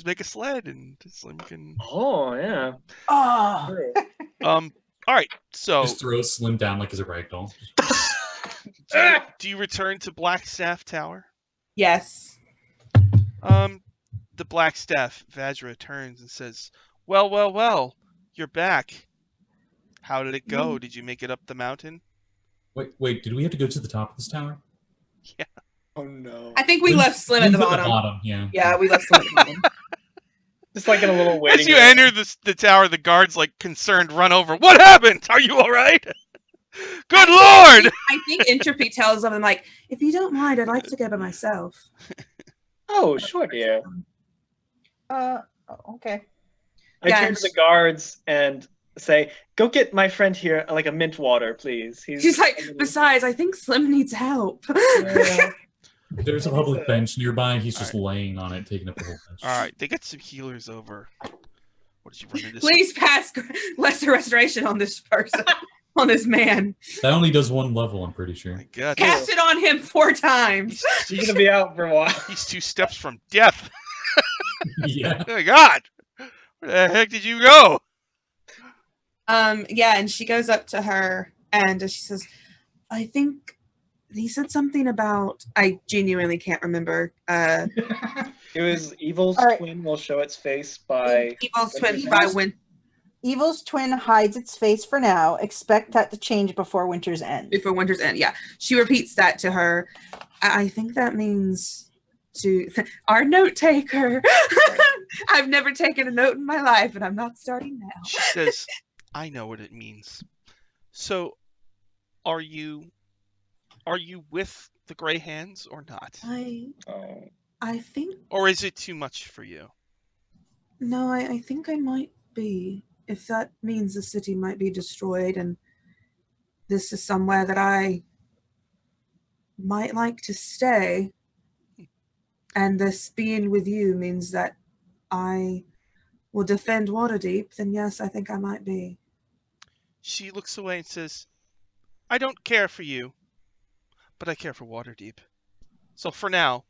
make a sled and Slim can. Oh, yeah. Oh. True. All right, so Just throw Slim down like as a ragdoll. do you return to Blackstaff Tower? Yes. The Blackstaff Vajra turns and says, well, you're back. How did it go? Did you make it up the mountain? Wait, did we have to go to the top of this tower? Yeah. Oh, no. I think we left Slim at the bottom. Yeah. Yeah, we left Slim at the bottom. Just like in a little waiting As you room. enter the tower, the guards, like, concerned, run over. What happened? Are you all right? Good Lord! I think Entropy tells them, like, if you don't mind, I'd like to go by myself. Oh, sure, dear. Okay. I Yeah, turn to the guards and say, go get my friend here like a mint water, please. She's like, besides, I think Slim needs help. Yeah. There's a public bench nearby. He's just laying on it, taking up the whole bench. All right, they get some healers over. What did you run into? Please pass lesser restoration on this person, on this man. That only does 1 level, I'm pretty sure. My God, Cast it on him 4 times. She's going to be out for a while. he's 2 steps from death. Yeah. Oh, God! Where the heck did you go? Yeah, and she goes up to her and she says, I think he said something about, I genuinely can't remember. It was Evil's All right. twin will show its face by... Evil's twin by when. Evil's twin hides its face for now. Expect that to change before winter's end. Before winter's end, yeah. She repeats that to her. I think that means to our note taker. I've never taken a note in my life, and I'm not starting now. She says, I know what it means. So, are you with the Grey Hands or not? I think Or is it too much for you? no, I think I might be. If that means the city might be destroyed and this is somewhere that I might like to stay, and this being with you means that I will defend Waterdeep, then yes, I think I might be. She looks away and says, I don't care for you, but I care for Waterdeep. So for now,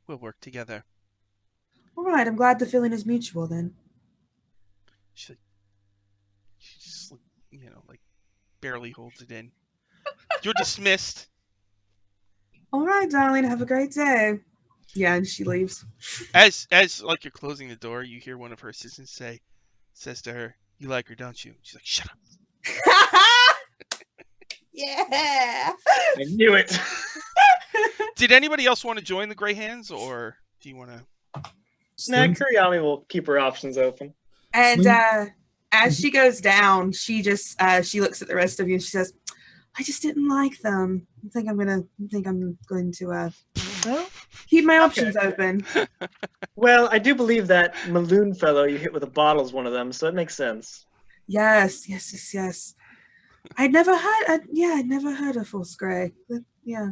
we'll work together. All right, I'm glad the feeling is mutual then. She just, like barely holds it in. You're dismissed. All right, darling, have a great day. Yeah, and she leaves. As like you're closing the door, you hear one of her assistants says to her, "You like her, don't you?" She's like, "Shut up." Yeah. I knew it. Did anybody else want to join the Grey Hands, or do you want to? Nah, Kuryami will keep her options open. And Slim? as she goes down, she just she looks at the rest of you and she says, "I just didn't like them. I think I'm going to Well, keep my options open." well, I do believe that Maloon fellow you hit with a bottle is one of them, so it makes sense. Yes. I'd never heard of False Grey. But, yeah.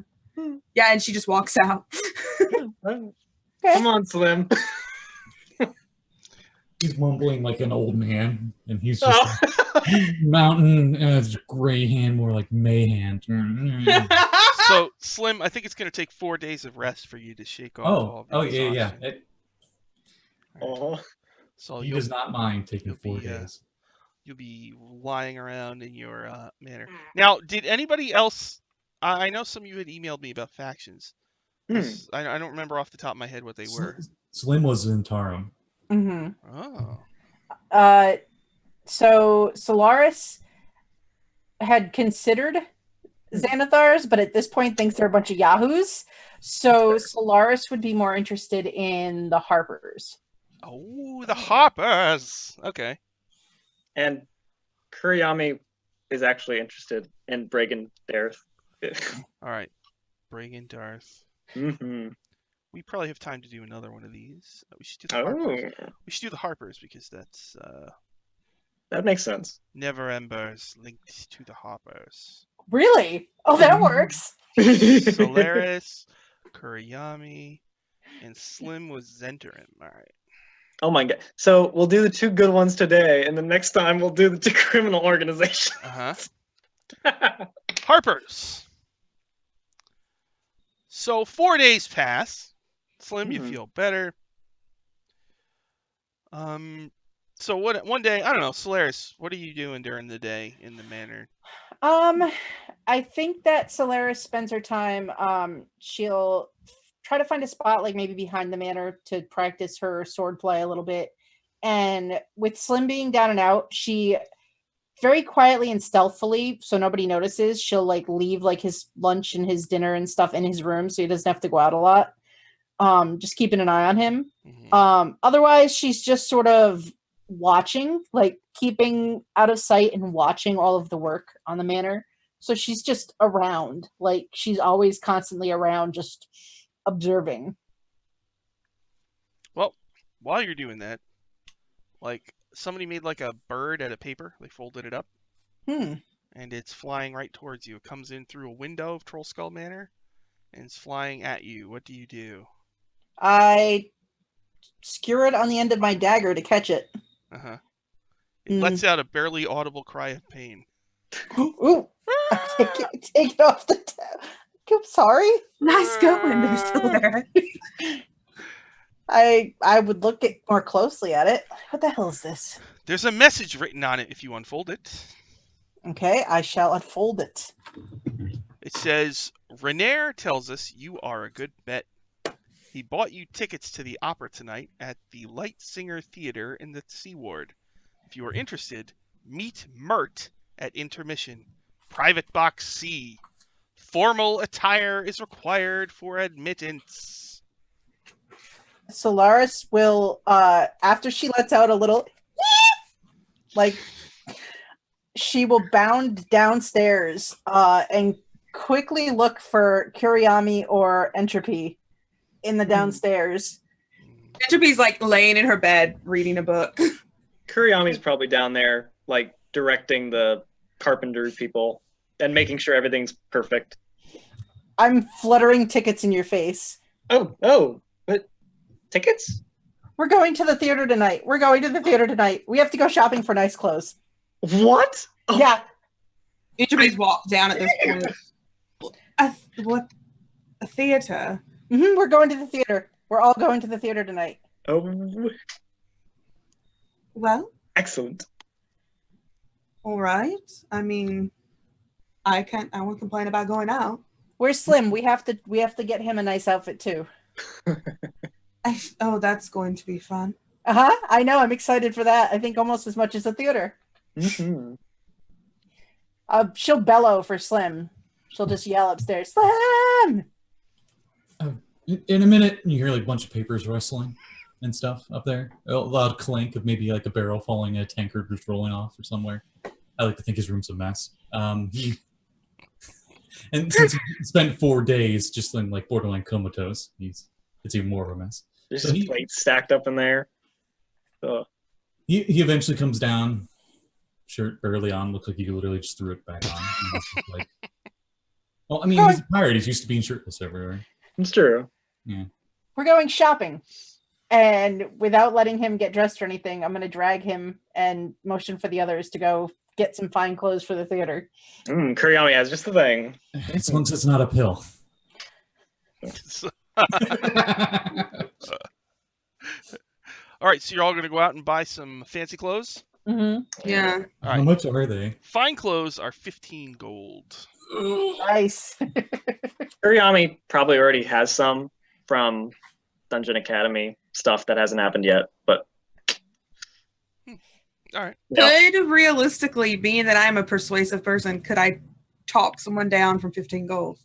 Yeah, and she just walks out. Well, come on, Slim. He's mumbling like an old man, and he's just Oh. like, mountain, Gray Hand, more like Mayhand. So Slim, I think it's going to take 4 days of rest for you to shake off all of your yeah. exhaustion. Oh. So He does not mind taking 4 days. You'll be lying around in your manor. Now, did anybody else? I know some of you had emailed me about factions. I don't remember off the top of my head what they were. Slim was in Tarum. Mm-hmm. Oh. So Solaris had considered Xanathars, but at this point thinks they're a bunch of yahoos. So Solaris would be more interested in the Harpers. Oh, the Harpers. Okay. And Kuryami is actually interested in Bragan Dareth. All right. Bragan Darth. Mm-hmm. We probably have time to do another one of these. We should do the Harpers. We should do the Harpers because that's That makes sense. Never Embers linked to the Harpers. Really? Oh, that works. Solaris, Kuryami, and Slim was Zentarim. All right. Oh my god. So we'll do the 2 good ones today, and the next time we'll do the 2 criminal organizations. Harpers. So 4 days pass. Slim, you feel better. So one day, I don't know, Solaris, what are you doing during the day in the manor? I think that Solaris spends her time, she'll try to find a spot like maybe behind the manor to practice her sword play a little bit. And with Slim being down and out, she very quietly and stealthily, so nobody notices, she'll like leave like his lunch and his dinner and stuff in his room so he doesn't have to go out a lot. Just keeping an eye on him. Otherwise she's just sort of watching, like keeping out of sight and watching all of the work on the manor. So she's just around, like she's always constantly around, just observing. Well, while you're doing that, like somebody made like a bird out of paper, they folded it up, and it's flying right towards you. It comes in through a window of Trollskull Manor, and it's flying at you. What do you do? I skewer it on the end of my dagger to catch it. It lets out a barely audible cry of pain. Ooh! Take it off the tab. I'm sorry. Nice going. They're still there. I would look more closely at it. What the hell is this? There's a message written on it if you unfold it. Okay, I shall unfold it. It says, Renair tells us you are a good bet. He bought you tickets to the opera tonight at the Light Singer Theater in the Sea Ward. If you are interested, meet Mert at intermission. Private box C. Formal attire is required for admittance. Solaris will, after she lets out a little, like, she will bound downstairs and quickly look for Kuriyami or Entropy in the downstairs. Entropy's like laying in her bed reading a book. Kuriyami's probably down there, like, directing the carpenter people and making sure everything's perfect. I'm fluttering tickets in your face. Oh, but tickets? We're going to the theater tonight. We have to go shopping for nice clothes. What? Oh, Yeah. Entropy's walked down at this point. What? A theater? We're going to the theater. We're all going to the theater tonight. Oh, Well, excellent. all right. I mean, I won't complain about going out. Where's Slim? We have to get him a nice outfit too. Oh, that's going to be fun. I know. I'm excited for that. I think almost as much as the theater. Mm-hmm. She'll bellow for Slim. She'll just yell upstairs, Slim! In a minute, you hear like a bunch of papers rustling and stuff up there. A loud clink of maybe like a barrel falling, a tankard just rolling off or somewhere. I like to think his room's a mess. And since he spent 4 days just in like borderline comatose, it's even more of a mess. There's So just plates stacked up in there. Oh. He eventually comes down, shirt barely on, looks like he literally just threw it back on. And he's just like, well, I mean, he's a pirate. He's used to being shirtless everywhere. It's true. Yeah. We're going shopping. And without letting him get dressed or anything, I'm going to drag him and motion for the others to go get some fine clothes for the theater. Kuriyami has just the thing. As long as it's not a pill. All right, so you're all going to go out and buy some fancy clothes? Mm-hmm. Yeah. All How right. much are they? Fine clothes are 15 gold. Nice. Kuriyami probably already has some from Dungeon Academy stuff that hasn't happened yet, but All right. yeah. Could realistically, being that I'm a persuasive person, could I talk someone down from 15 gold?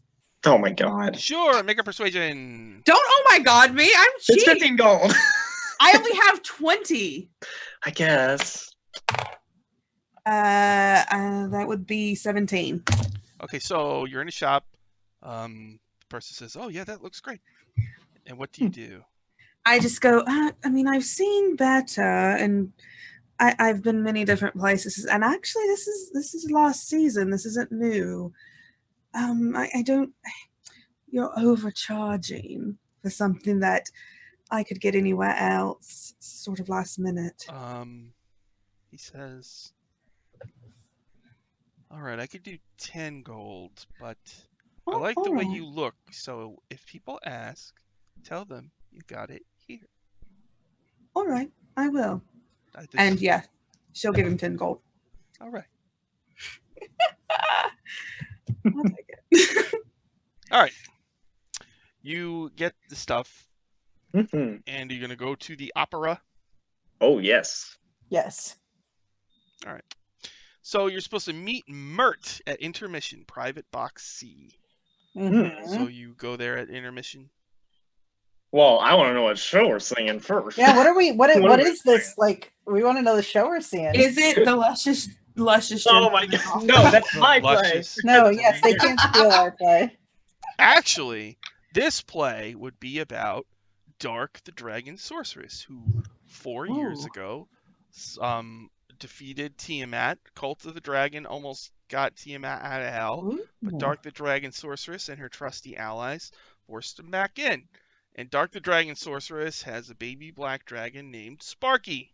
Oh my god. Sure, make a persuasion. Don't oh my god me, I'm It's cheap. 15 gold. I only have 20. I guess. That would be 17. Okay, so you're in a shop. The person says, "Oh yeah, that looks great." And what do you do? I just go, I mean, I've seen better, and I've been many different places, and actually this is last season. This isn't new. I don't. You're overcharging for something that I could get anywhere else, sort of last minute. He says, "All right, I could do 10 gold, but I like the way you look. So if people ask, tell them you got it here." All right, I will. This- And yeah, she'll give him 10 gold. all right. I'll take it. All right. You get the stuff, Mhm. and you're gonna go to the opera. Oh yes. Yes. All right. So you're supposed to meet Mert at intermission, private box C. Mhm. So you go there at intermission. Well, I want to know what show we're singing first. Yeah, what are we what What are is we this? Like, we want to know the show we're seeing. Is it the luscious Oh my god. No, that's my play. Luscious. No, yes, they can't steal our play. Actually, this play would be about Dark the Dragon Sorceress, who 4 years Ooh. ago defeated Tiamat. Cult of the Dragon almost got Tiamat out of hell, but Dark the Dragon Sorceress and her trusty allies forced him back in. And Dark the Dragon Sorceress has a baby black dragon named Sparky.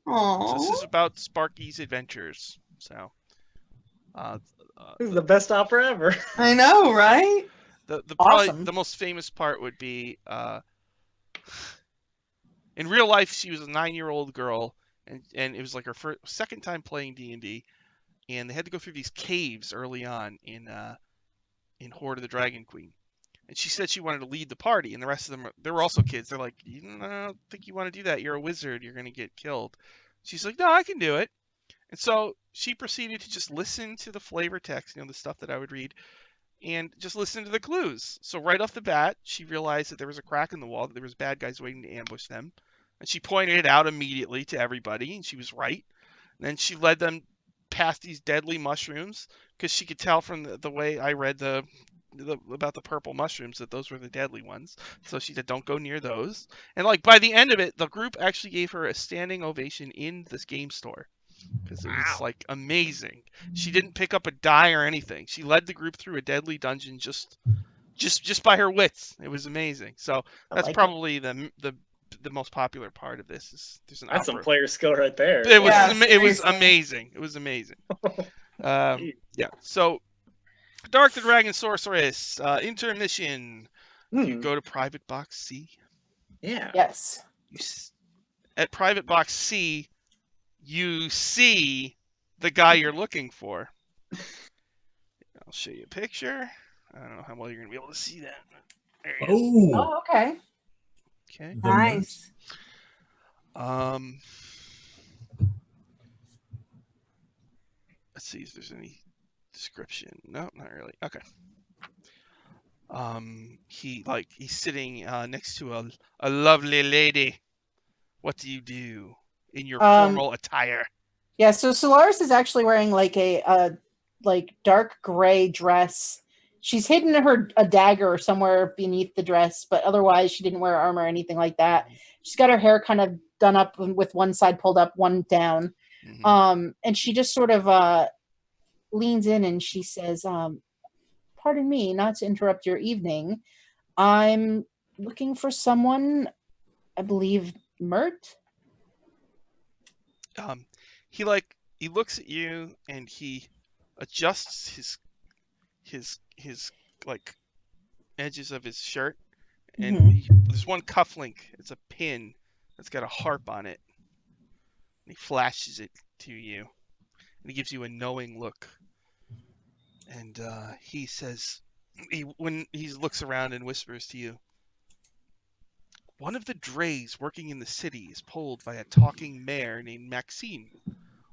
So this is Aww. about Sparky's adventures. So, This is the best opera ever. I know, right? the probably Awesome. the most famous part would be in real life she was a 9-year-old girl, and it was like her second time playing D&D, and they had to go through these caves early on in Horde of the Dragon Queen. And she said she wanted to lead the party, and the rest of them, they were also kids. They're like, I don't think you want to do that. You're a wizard. You're going to get killed. She's like, no, I can do it. And so she proceeded to just listen to the flavor text, the stuff that I would read, and just listen to the clues. So right off the bat, she realized that there was a crack in the wall, that there was bad guys waiting to ambush them. And she pointed it out immediately to everybody, and she was right. And then she led them past these deadly mushrooms, because she could tell from the way I read about the purple mushrooms that those were the deadly ones. So she said, don't go near those. And like by the end of it, the group actually gave her a standing ovation in this game store, because it was like amazing. She didn't pick up a die or anything. She led the group through a deadly dungeon just by her wits. It was amazing. So that's probably the most popular part of this. Is there's an That's some player skill right there. It was Yeah, it was seriously. amazing. It was amazing. Yeah. So Dark the Dragon Sorceress, intermission. You go to Private Box C. Yeah. Yes. At Private Box C, you see the guy you're looking for. I'll show you a picture. I don't know how well you're going to be able to see that. There he is. Oh, Oh, okay. Okay. the Nice. Let's see if there's any description. No, not really. Okay. He's sitting next to a lovely lady. What do you do in your formal attire? Yeah, so Solaris is actually wearing like a dark gray dress. She's hidden a dagger somewhere beneath the dress, but otherwise she didn't wear armor or anything like that. She's got her hair kind of done up with one side pulled up, one down. Mm-hmm. And she just sort of leans in and she says, pardon me, not to interrupt your evening. I'm looking for someone, I believe, Mert? He looks at you and he adjusts his like edges of his shirt, and there's one cufflink. It's a pin that's got a harp on it. And he flashes it to you, and he gives you a knowing look. And he says, when he looks around and whispers to you, one of the drays working in the city is pulled by a talking mare named Maxine.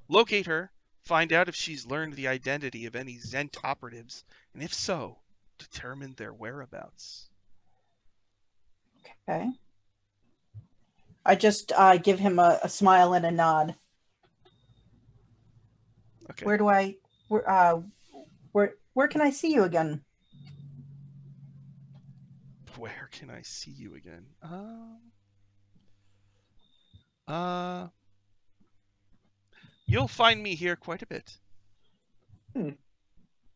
Locate her, find out if she's learned the identity of any Zent operatives, and if so, determine their whereabouts. Okay. I just give him a smile and a nod. Okay. Where can I see you again? Where can I see you again? You'll find me here quite a bit.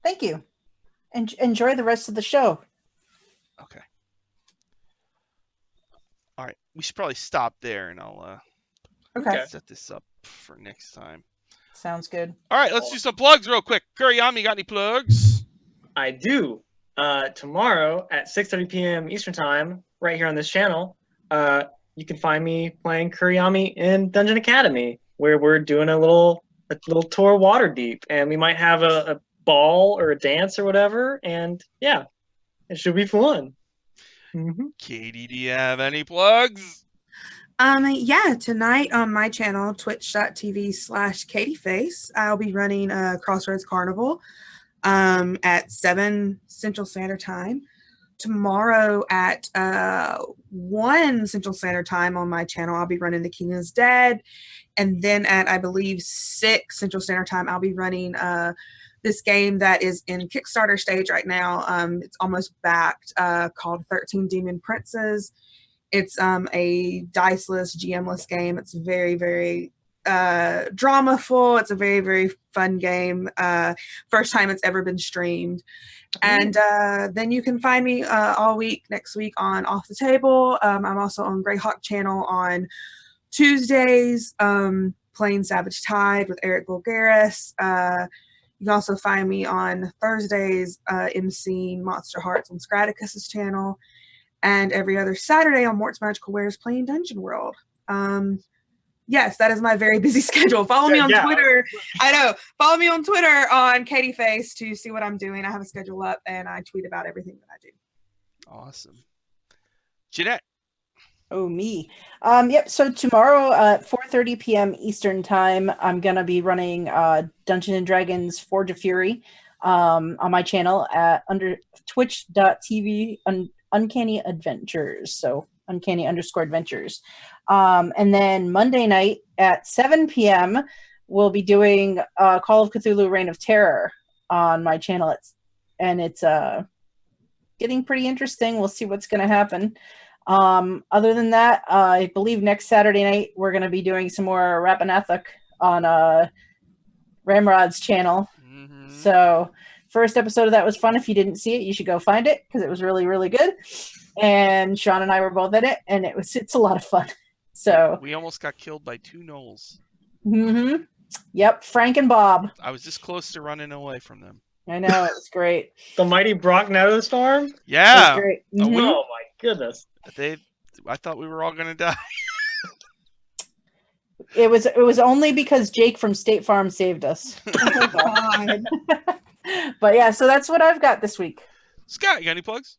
Thank you. And enjoy the rest of the show. Okay. All right. We should probably stop there, and I'll Okay. set this up for next time. Sounds good. All right, let's do some plugs real quick. Kuriyama, you got any plugs? I do. Tomorrow at 6:30 p.m. Eastern Time, right here on this channel, you can find me playing Kuriyama in Dungeon Academy, where we're doing a little tour of Waterdeep, and we might have a ball or a dance or whatever, and yeah, it should be fun. Katie, do you have any plugs? Yeah, tonight on my channel, twitch.tv/katieface, I'll be running Crossroads Carnival at 7 Central Standard Time. Tomorrow at 1 Central Standard Time on my channel, I'll be running The King is Dead. And then at, I believe, 6 Central Standard Time, I'll be running this game that is in Kickstarter stage right now. It's almost backed, called 13 Demon Princes. It's a diceless, GM-less game. It's very, very dramaful. It's a very, very fun game. First time it's ever been streamed. And then you can find me all week next week on Off the Table. I'm also on Greyhawk channel on Tuesdays, playing Savage Tide with Eric Vulgaris. You can also find me on Thursdays, emceeing Monster Hearts on Scraticus's channel. And every other Saturday on Mort's Magical Wares playing Dungeon World. Yes, that is my very busy schedule. Follow me on Twitter. I know. Follow me on Twitter on KatieFace to see what I'm doing. I have a schedule up and I tweet about everything that I do. Awesome. Jeanette. Oh, me. Yep. So tomorrow at 4:30 p.m. Eastern time, I'm gonna be running Dungeons and Dragons Forge of Fury on my channel at under twitch.tv Uncanny Adventures. So Uncanny_Adventures. And then Monday night at 7 p.m. we'll be doing Call of Cthulhu: Reign of Terror on my channel. It's getting pretty interesting. We'll see what's gonna happen. Other than that, I believe next Saturday night we're going to be doing some more Rapanathuk on Ramrod's channel. Mm-hmm. So first episode of that was fun. If you didn't see it, you should go find it because it was really, really good. And Sean and I were both in it, and it's a lot of fun. So We almost got killed by 2 gnolls. mm-hmm. Yep, Frank and Bob. I was this close to running away from them. I know, it was great. The mighty Brocknado Storm? It Yeah. was great. Oh, Mhm. Oh my goodness. I thought we were all gonna die. It was only because Jake from State Farm saved us. Oh, God. But yeah, so that's what I've got this week. Scott, you got any plugs?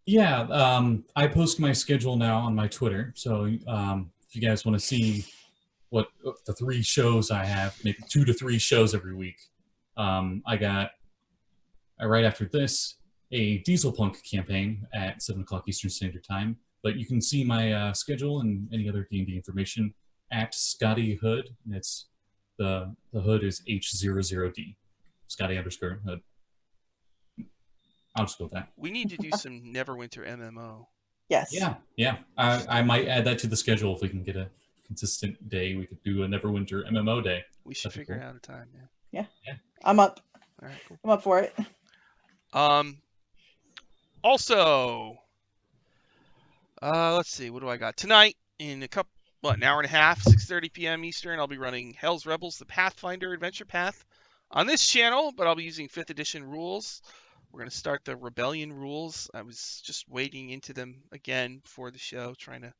Yeah, I post my schedule now on my Twitter. So if you guys want to see what the 3 shows I have, maybe 2 to 3 shows every week, I got right after this a Diesel Punk campaign at 7 o'clock Eastern Standard Time. But you can see my schedule and any other D&D information at Scotty Hood. And it's the hood is H00D, Scotty_Hood. I'll just go with that. We need to do some Neverwinter MMO. Yes. Yeah. I might add that to the schedule if we can get a consistent day. We could do a Neverwinter MMO day. We should That'd be figure cool. out a time. Yeah. I'm up. All right, cool. I'm up for it. Also, let's see, what do I got tonight? In an hour and a half, 6:30 p.m. Eastern, I'll be running Hell's Rebels: The Pathfinder Adventure Path on this channel, but I'll be using 5th edition rules. We're going to start the Rebellion rules. I was just wading into them again before the show, trying to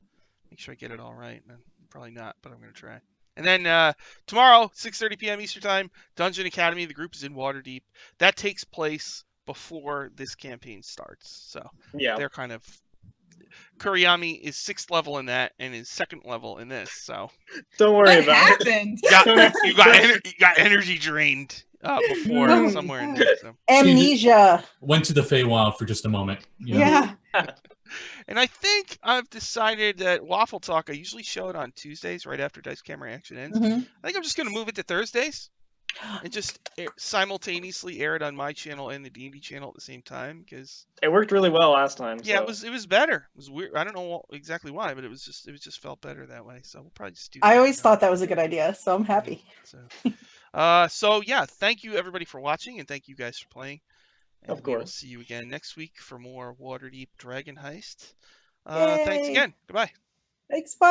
make sure I get it all right. Probably not, but I'm going to try. And then tomorrow, 6:30 p.m. Eastern Time, Dungeon Academy. The group is in Waterdeep. That takes place before this campaign starts. So Yeah. they're kind of... Kuriyami is 6th level in that and is 2nd level in this. So Don't worry What about it. happened? you got energy drained before somewhere in there. So. Amnesia. Went to the Feywild for just a moment. You know? Yeah. And I think I've decided that Waffle Talk, I usually show it on Tuesdays right after Dice Camera Action ends. Mhm. I think I'm just going to move it to Thursdays and just simultaneously air it on my channel and the D&D channel at the same time because It worked really well last time. yeah, so. it was better. It was weird. I don't know exactly why, but it just felt better that way. So we'll probably just do that. I always thought that was a good idea, so I'm happy. So yeah, thank you everybody for watching and thank you guys for playing. And Of we will course. see you again next week for more Waterdeep Dragon Heist. Yay. Thanks again. Goodbye. Thanks, bye.